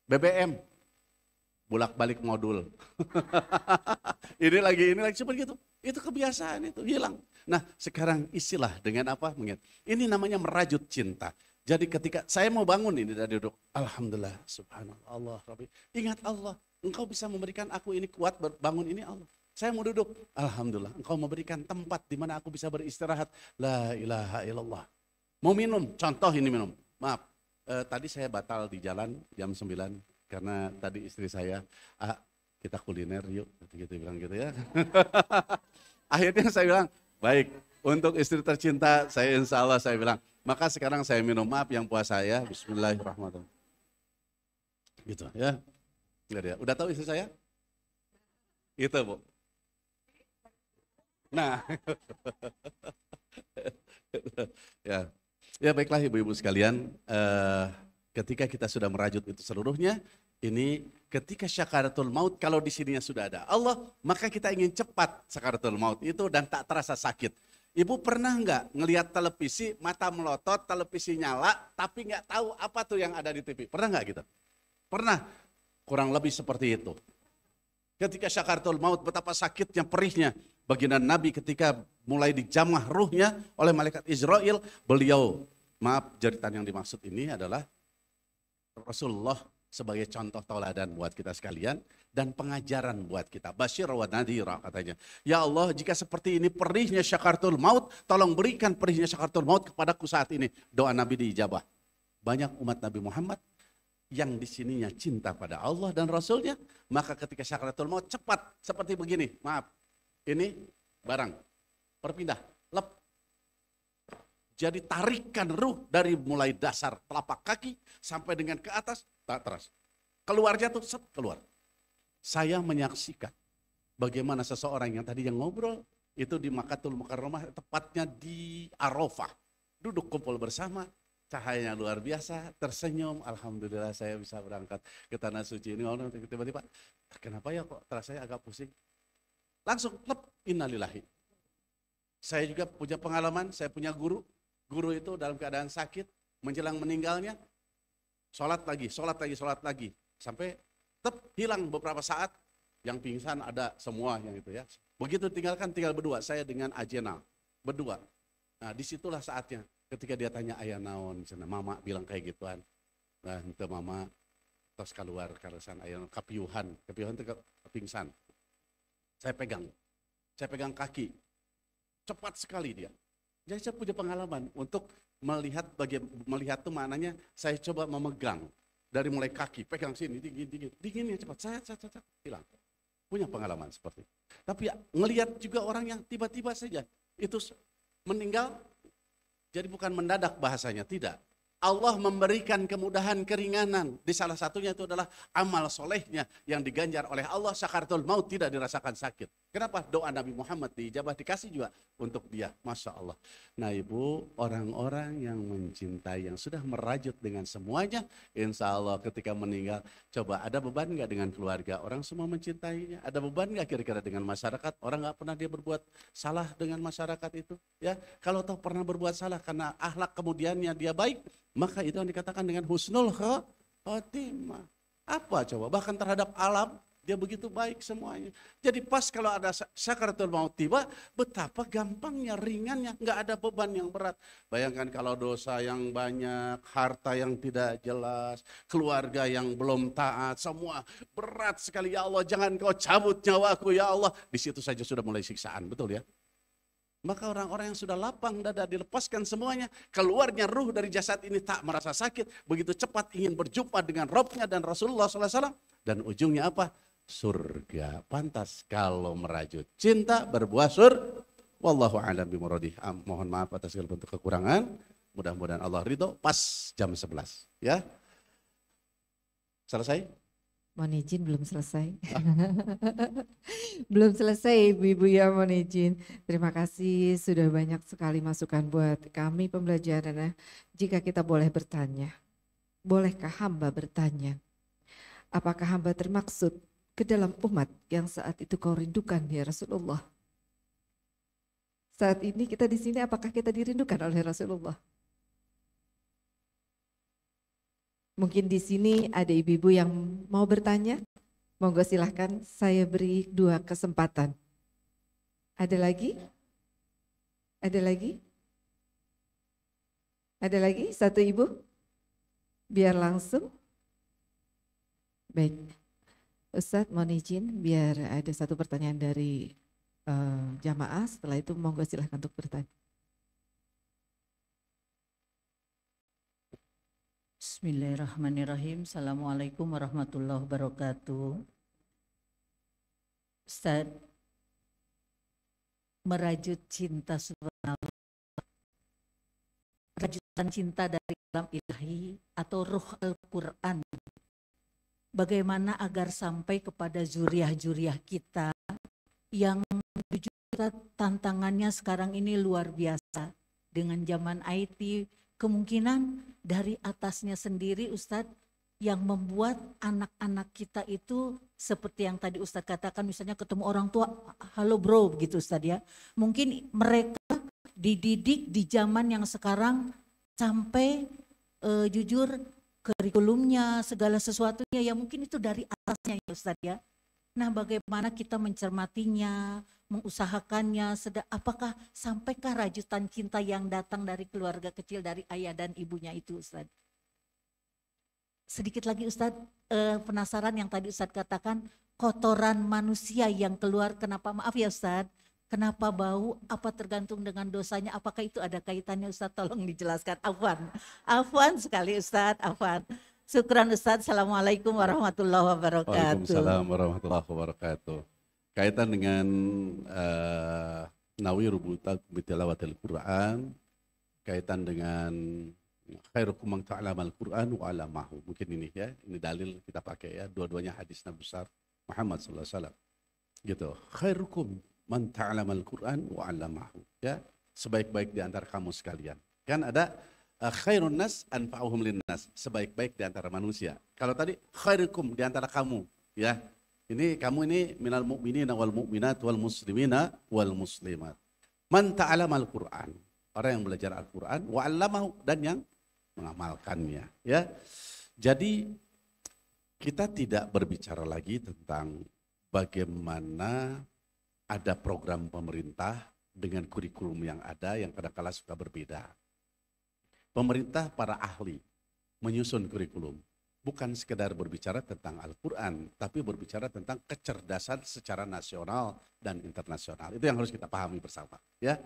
BBM. Bolak-balik modul. ini lagi seperti itu. Itu kebiasaan itu hilang. Nah, sekarang isilah dengan apa? Ini namanya merajut cinta. Jadi ketika saya mau bangun ini dari duduk, alhamdulillah, subhanallah, Allah, Rabbi. Ingat Allah, engkau bisa memberikan aku ini kuat bangun ini Allah. Saya mau duduk, alhamdulillah, engkau memberikan tempat di mana aku bisa beristirahat. La ilaha illallah. Mau minum, contoh ini minum. Maaf, tadi saya batal di jalan jam 9 karena tadi istri saya, kita kuliner yuk, gitu bilang gitu ya. Akhirnya saya bilang, baik, untuk istri tercinta saya insya Allah saya bilang, maka sekarang saya minum, maaf yang puasa ya, bismillahirrahmanirrahim. Gitu ya. Udah tahu istri saya? Itu Bu. Nah, ya baiklah ibu-ibu sekalian, ketika kita sudah merajut itu seluruhnya, ini ketika syakaratul maut, kalau di sininya sudah ada Allah, maka kita ingin cepat syakaratul maut itu dan tak terasa sakit. Ibu pernah nggak ngelihat televisi, mata melotot, televisi nyala, tapi nggak tahu apa tuh yang ada di TV? Pernah nggak gitu? Pernah, kurang lebih seperti itu. Ketika syakaratul maut, betapa sakitnya, perihnya. Baginda Nabi ketika mulai dijamah ruhnya oleh malaikat Israel, beliau, maaf, jeritan yang dimaksud ini adalah Rasulullah sebagai contoh tauladan buat kita sekalian dan pengajaran buat kita. Basyir wa nadhira katanya. Ya Allah, jika seperti ini perihnya syakaratul maut, tolong berikan perihnya syakaratul maut kepadaku saat ini. Doa Nabi diijabah. Banyak umat Nabi Muhammad yang di sininya cinta pada Allah dan Rasulnya, maka ketika syakaratul maut cepat seperti begini. Maaf, ini barang berpindah, lep. Jadi tarikan ruh dari mulai dasar telapak kaki sampai dengan ke atas, tak teras. Keluarnya tuh set keluar. Saya menyaksikan bagaimana seseorang yang tadi yang ngobrol itu di Makkatul Mukarramah, tepatnya di Arafah. Duduk kumpul bersama, cahayanya luar biasa, tersenyum, alhamdulillah saya bisa berangkat ke tanah suci ini. Tiba-tiba, kenapa ya kok terasa agak pusing? Langsung lep, innalillahi. Saya juga punya pengalaman, saya punya guru itu dalam keadaan sakit, menjelang meninggalnya, sholat lagi, sampai hilang beberapa saat, yang pingsan ada semua yang itu ya. Begitu tinggal berdua, saya dengan Ajena, berdua. Nah disitulah saatnya, ketika dia tanya ayah naon, mama bilang kayak gituan. Nah, itu mama tos keluar karasan ayah kapiuhan itu pingsan. Saya pegang kaki, cepat sekali dia. Jadi saya punya pengalaman untuk melihat tuh maknanya saya coba memegang dari mulai kaki, pegang sini, dinginnya cepat, saya hilang. Punya pengalaman seperti itu. Tapi ya, ngelihat juga orang yang tiba-tiba saja itu meninggal, jadi bukan mendadak bahasanya, tidak. Allah memberikan kemudahan, keringanan. Di salah satunya itu adalah amal solehnya yang diganjar oleh Allah. Sakaratul maut, tidak dirasakan sakit. Kenapa? Doa Nabi Muhammad diijabah, dikasih juga untuk dia. Masya Allah. Nah ibu, orang-orang yang mencintai, yang sudah merajut dengan semuanya, insya Allah ketika meninggal, coba ada beban nggak dengan keluarga? Orang semua mencintainya. Ada beban nggak kira-kira dengan masyarakat? Orang nggak pernah dia berbuat salah dengan masyarakat itu. Ya, kalau tahu pernah berbuat salah karena akhlak kemudiannya dia baik, maka itu yang dikatakan dengan husnul khotimah. Apa coba? Bahkan terhadap alam, dia begitu baik semuanya. Jadi pas kalau ada sakaratul maut tiba, betapa gampangnya, ringannya, nggak ada beban yang berat. Bayangkan kalau dosa yang banyak, harta yang tidak jelas, keluarga yang belum taat, semua berat sekali. Ya Allah, jangan kau cabut nyawaku ya Allah. Di situ saja sudah mulai siksaan, betul ya? Maka orang-orang yang sudah lapang dada, dilepaskan semuanya, keluarnya ruh dari jasad ini tak merasa sakit, begitu cepat ingin berjumpa dengan Rabbnya dan Rasulullah SAW, dan ujungnya apa? Surga. Pantas kalau merajut cinta berbuah wallahu a'lam bimuradi. Mohon maaf atas segala bentuk kekurangan, mudah-mudahan Allah ridho. Pas jam 11 ya. Selesai? Mohon izin belum selesai. Belum selesai ibu-ibu ya, mohon izin. Terima kasih sudah banyak sekali masukan buat kami pembelajaran. Jika kita boleh bertanya, bolehkah hamba bertanya? Apakah hamba termaksud ke dalam umat yang saat itu kau rindukan ya Rasulullah? Saat ini kita di sini apakah kita dirindukan oleh Rasulullah? Mungkin di sini ada ibu-ibu yang mau bertanya. Monggo silahkan, saya beri 2 kesempatan. Ada lagi? Ada lagi? Ada lagi? 1 ibu? Biar langsung. Baik. Ustadz mohon izin biar ada 1 pertanyaan dari jamaah. Setelah itu monggo silahkan untuk bertanya. Bismillahirrahmanirrahim. Assalamualaikum warahmatullahi wabarakatuh. Ustaz, merajut cinta subhanallah, rajutan cinta dari kalam ilahi atau ruh Al-Quran. Bagaimana agar sampai kepada zuriah-zuriah kita yang jujur tantangannya sekarang ini luar biasa. Dengan zaman IT, kemungkinan dari atasnya sendiri Ustadz yang membuat anak-anak kita itu seperti yang tadi Ustadz katakan, misalnya ketemu orang tua, halo bro gitu Ustadz ya. Mungkin mereka dididik di zaman yang sekarang sampai jujur kurikulumnya segala sesuatunya ya mungkin itu dari atasnya ya Ustadz ya. Nah bagaimana kita mencermatinya, mengusahakannya, apakah sampaikah rajutan cinta yang datang dari keluarga kecil dari ayah dan ibunya itu Ustadz? Sedikit lagi Ustadz, penasaran yang tadi Ustadz katakan kotoran manusia yang keluar, kenapa maaf ya Ustadz, kenapa bau, apa tergantung dengan dosanya, apakah itu ada kaitannya Ustadz, tolong dijelaskan. Afwan sekali Ustadz, afwan. Syukran Ustadz, Assalamualaikum warahmatullahi wabarakatuh. Waalaikumsalam warahmatullahi wabarakatuh. Kaitan dengan nawiru bitilawatil Quran, kaitan dengan khairukum man ta'allama al-Quran wa 'allamahu. Mungkin ini ya, ini dalil kita pakai ya, dua-duanya hadis Nabi besar Muhammad sallallahu alaihi wasallam. Gitu. Khairukum man ta'allama al-Quran wa 'allamahu. Ya, sebaik-baik di antara kamu sekalian. Kan ada khairun nas anfa'uhum linnas, sebaik-baik di antara manusia. Kalau tadi khairukum di antara kamu, ya. Ini kamu ini minal mu'minina wal mu'minat wal muslimina wal muslimat. Man ta'allama al-Quran, orang yang belajar Al-Quran, wa 'allamahu, dan yang mengamalkannya, ya. Jadi kita tidak berbicara lagi tentang bagaimana ada program pemerintah dengan kurikulum yang ada yang kadang-kala suka berbeda. pemerintah, para ahli menyusun kurikulum. Bukan sekedar berbicara tentang Al-Quran, tapi berbicara tentang kecerdasan secara nasional dan internasional. Itu yang harus kita pahami bersama. Ya,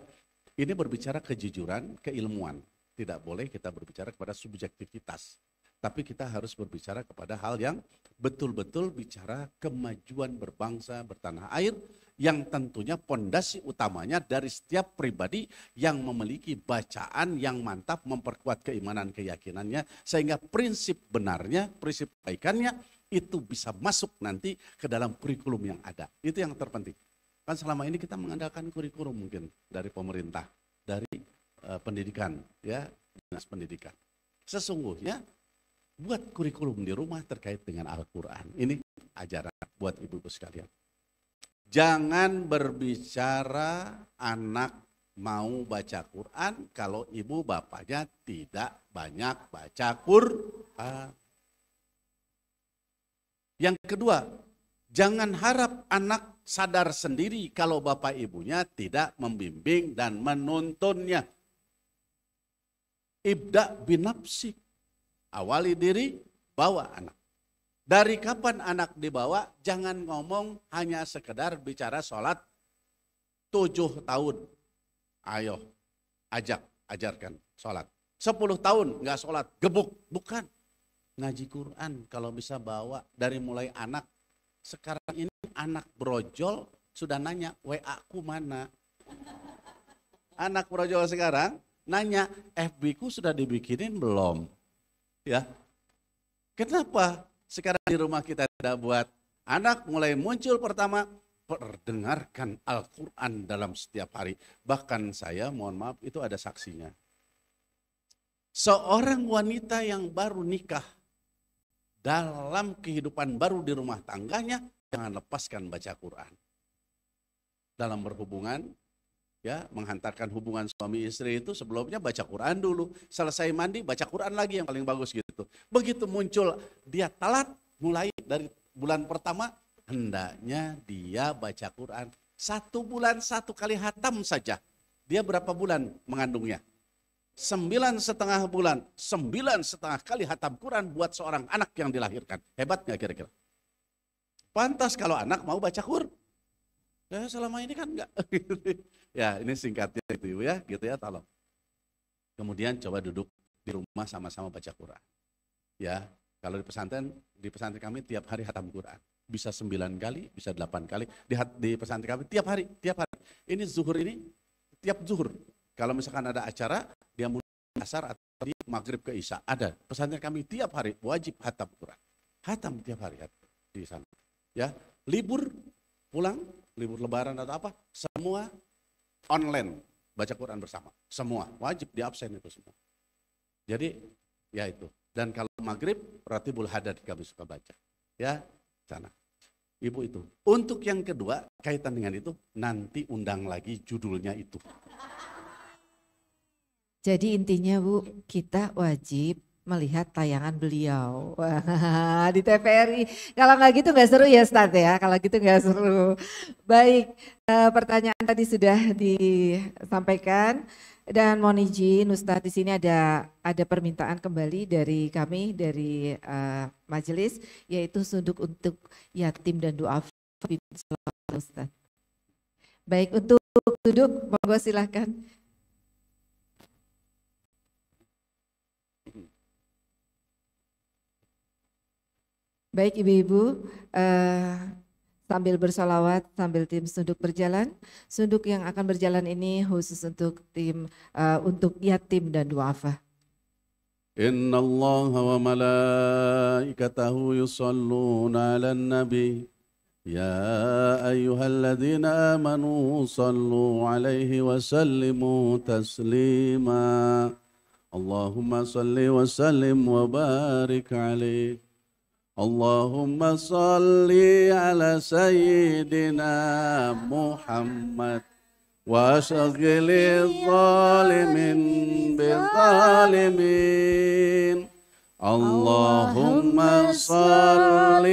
ini berbicara kejujuran, keilmuan. Tidak boleh kita berbicara kepada subjektivitas, tapi kita harus berbicara kepada hal yang betul-betul bicara kemajuan berbangsa, bertanah air, yang tentunya pondasi utamanya dari setiap pribadi yang memiliki bacaan yang mantap, memperkuat keimanan keyakinannya, sehingga prinsip benarnya, prinsip kebaikannya itu bisa masuk nanti ke dalam kurikulum yang ada. Itu yang terpenting. Kan selama ini kita mengandalkan kurikulum mungkin dari pemerintah, dari pendidikan, ya, dinas pendidikan. Sesungguhnya buat kurikulum di rumah terkait dengan Al-Quran. Ini ajaran buat ibu-ibu sekalian. Jangan berbicara anak mau baca Quran kalau ibu bapaknya tidak banyak baca Quran. Yang kedua, jangan harap anak sadar sendiri kalau bapak ibunya tidak membimbing dan menuntunnya. Ibda binafsik, awali diri, bawa anak. Dari kapan anak dibawa, jangan ngomong hanya sekedar bicara sholat 7 tahun. Ayo, ajarkan sholat. 10 tahun nggak sholat, gebuk. Bukan. Ngaji Quran kalau bisa bawa dari mulai anak. Sekarang ini anak brojol sudah nanya, WA ku mana? Anak brojol sekarang nanya, FB ku sudah dibikinin belum? Ya, kenapa? Sekarang di rumah kita tidak buat. Anak mulai muncul pertama, perdengarkan Al-Quran dalam setiap hari. Bahkan saya, mohon maaf, itu ada saksinya. Seorang wanita yang baru nikah, dalam kehidupan baru di rumah tangganya, jangan lepaskan baca Quran. Dalam berhubungan, ya, menghantarkan hubungan suami istri itu sebelumnya baca Quran dulu, selesai mandi baca Quran lagi yang paling bagus gitu. Begitu muncul dia talat, mulai dari bulan pertama hendaknya dia baca Quran 1 bulan 1 kali hatam saja. Dia berapa bulan mengandungnya? 9,5 bulan, 9,5 kali hatam Quran buat seorang anak yang dilahirkan. Hebat nggak kira-kira? Pantas kalau anak mau baca Quran. Ya, selama ini kan enggak. Ya, ini singkatnya itu ya, gitu ya, tolong. Kemudian coba duduk di rumah sama-sama baca Quran. Ya, kalau di pesantren kami tiap hari hatam Quran. Bisa 9 kali, bisa 8 kali. Di pesantren kami tiap hari. Ini zuhur ini, tiap zuhur. Kalau misalkan ada acara, dia mulai asar atau di maghrib ke isya. Ada, pesantren kami tiap hari wajib hatam Quran. Hatam tiap hari di sana. Ya, libur pulang, libur lebaran atau apa, semua online baca Quran bersama, semua wajib di absen itu semua. Jadi ya itu. Dan kalau maghrib Ratibul Hadad kami suka baca, ya sana. Ibu itu. Untuk yang kedua kaitan dengan itu nanti undang lagi judulnya itu. Jadi intinya Bu, kita wajib melihat tayangan beliau. Wah, di TVRI. Kalau nggak gitu nggak seru ya Ustadz ya, kalau gitu nggak seru. Baik, pertanyaan tadi sudah disampaikan dan mohon izin Ustadz, di sini ada permintaan kembali dari kami, dari majelis, yaitu sunduk untuk yatim dan doa Ustadz. Baik, untuk sunduk, monggo silahkan. Baik ibu-ibu, sambil bersolawat, sambil tim sunduk berjalan. Sunduk yang akan berjalan ini khusus untuk tim, untuk yatim dan duafa. Inna Allah wa malaikatahu yusalluna ala nabi. Ya ayyuhalladzina amanu sallu alaihi wa sallimu taslima. Allahumma salli wa sallim wa barik alaihi. اللهم صل على سيدنا محمد واشغل الظالمين بالظالمين اللهم صل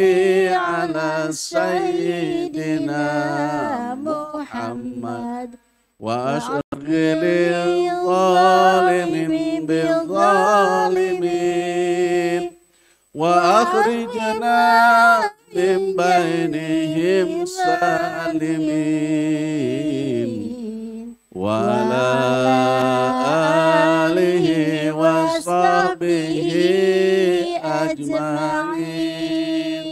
على سيدنا محمد واشغل الظالمين بالظالمين وأخرجنا من بينهم سالمين وعلى آله وصحبه أجمعين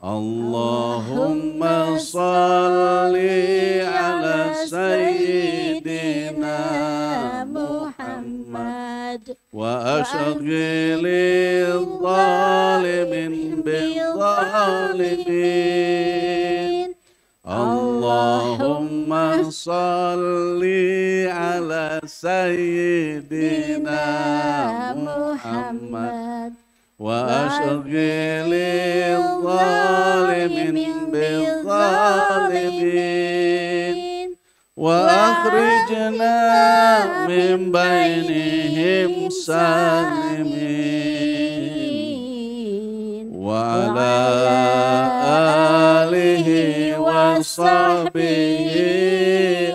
اللهم صل على سيدنا محمد وأشغل الظالمين بالظالمين اللهم صل على سيدنا محمد وأشغل الظالمين بالظالمين وأخرجنا من بينهم سالمين وعلى آله وصحبه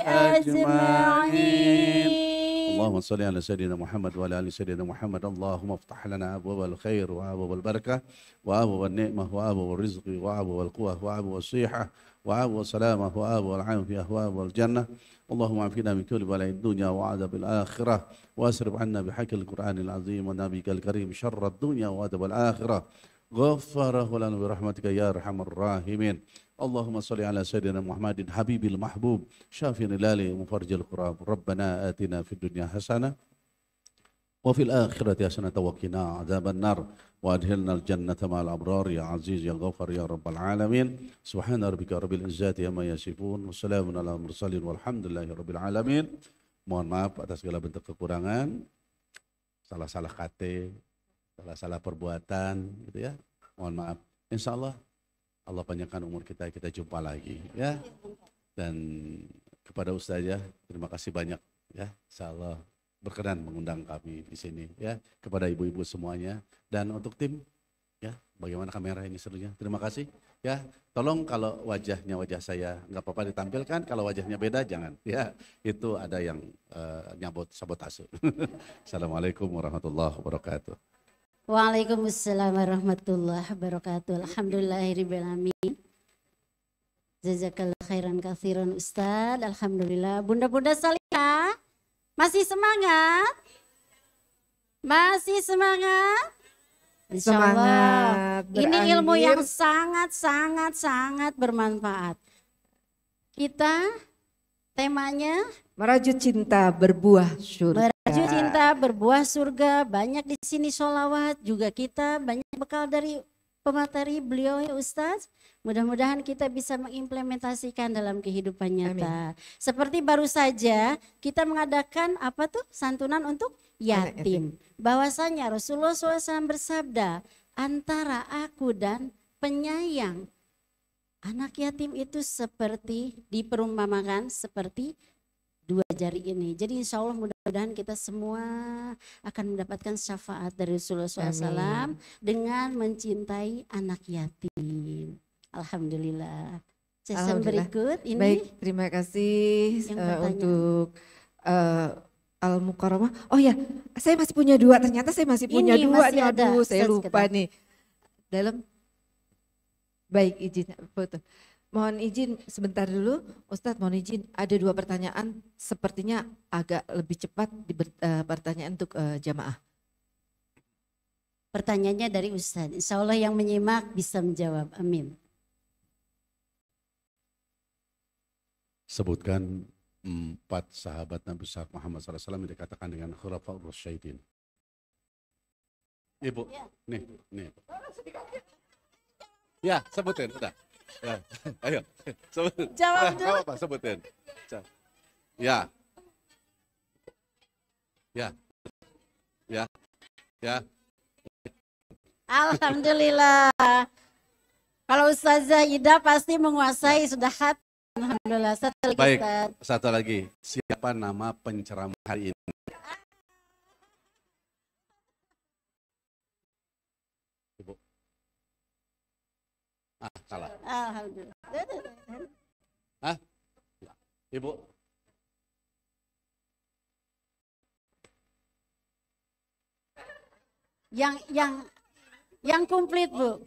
أجمعين اللهم صل على سيدنا محمد وعلى آل سيدنا محمد اللهم افتح لنا أبواب الخير وأبواب البركة وأبواب النعمة وأبواب الرزق وأبواب القوة وأبواب الصحة وأبواب السلامة وأبواب العافية وأبواب الجنة اللهم عافنا من كل بلاء الدنيا وعذاب الآخرة وأسرب عنا بحق القرآن العظيم ونبيك الكريم شر الدنيا وعذاب الآخرة غفره لنا برحمتك يا أرحم الراحمين اللهم صل على سيدنا محمد حبيب المحبوب شافي الهلال مفرج الكرام ربنا آتنا في الدنيا حسنة وفي الآخرة حسنة وقنا عذاب النار وأدخلنا الجنة مع الأبرار يا عزيز يا غفر يا رب العالمين سبحان ربك رب العزة عما يصفون والسلام على المرسلين والحمد لله رب العالمين. Mohon maaf atas segala bentuk kekurangan, salah-salah kata, salah-salah perbuatan gitu ya. Mohon maaf. Insya Allah Allah panjangkan umur kita jumpa lagi ya. Dan kepada Ustazah terima kasih banyak ya. Insya Allah berkenan mengundang kami di sini ya, kepada ibu-ibu semuanya dan untuk tim ya, bagaimana kamera ini serunya, terima kasih ya. Tolong kalau wajah saya nggak apa-apa ditampilkan, kalau wajahnya beda jangan ya, itu ada yang nyabot sabotase. Assalamualaikum warahmatullahi wabarakatuh. Waalaikumsalam warahmatullahi wabarakatuh. Alhamdulillahirabbil alamin. Jazakallahu khairan katsiran Ustaz. Alhamdulillah. Bunda-bunda salihah masih semangat? Masih semangat? Insya Allah. Ini ilmu yang sangat bermanfaat. Kita temanya merajut cinta berbuah surga. Merajut cinta berbuah surga. Banyak di sini sholawat juga, kita banyak bekal dari pemateri beliau ya Ustaz. Mudah-mudahan kita bisa mengimplementasikan dalam kehidupan nyata. Amin. Seperti baru saja kita mengadakan apa tuh santunan untuk yatim. Bahwasanya Rasulullah SAW bersabda, antara aku dan penyayang anak yatim itu seperti diperumpamakan seperti dua jari ini. Jadi insya Allah mudah-mudahan kita semua akan mendapatkan syafaat dari Rasulullah SAW dengan mencintai anak yatim. Alhamdulillah. Sesi berikut ini. Baik, terima kasih untuk Al-Mukarramah. Oh ya, saya masih punya dua. Ternyata saya masih punya dua nih. Aduh, saya lupa nih. Dalam baik izin foto. Mohon izin sebentar dulu, Ustadz mohon izin ada dua pertanyaan sepertinya agak lebih cepat pertanyaan untuk jamaah. Pertanyaannya dari Ustadz, insya Allah yang menyimak bisa menjawab, amin. Sebutkan 4 sahabat Nabi Muhammad SAW yang dikatakan dengan khulafaur rasyidin. Ibu, nih. Ya, sebutin, udah. Ya, ayo, sebutin. Jawab dulu. Apa, sebutin. Ya. Alhamdulillah. Kalau Ustazah Ida pasti menguasai sudah hati. Alhamdulillah. Satu lagi. Siapa nama penceramah hari ini? Ibu. Salah. Alhamdulillah. Ibu. Yang Yang komplit Bu.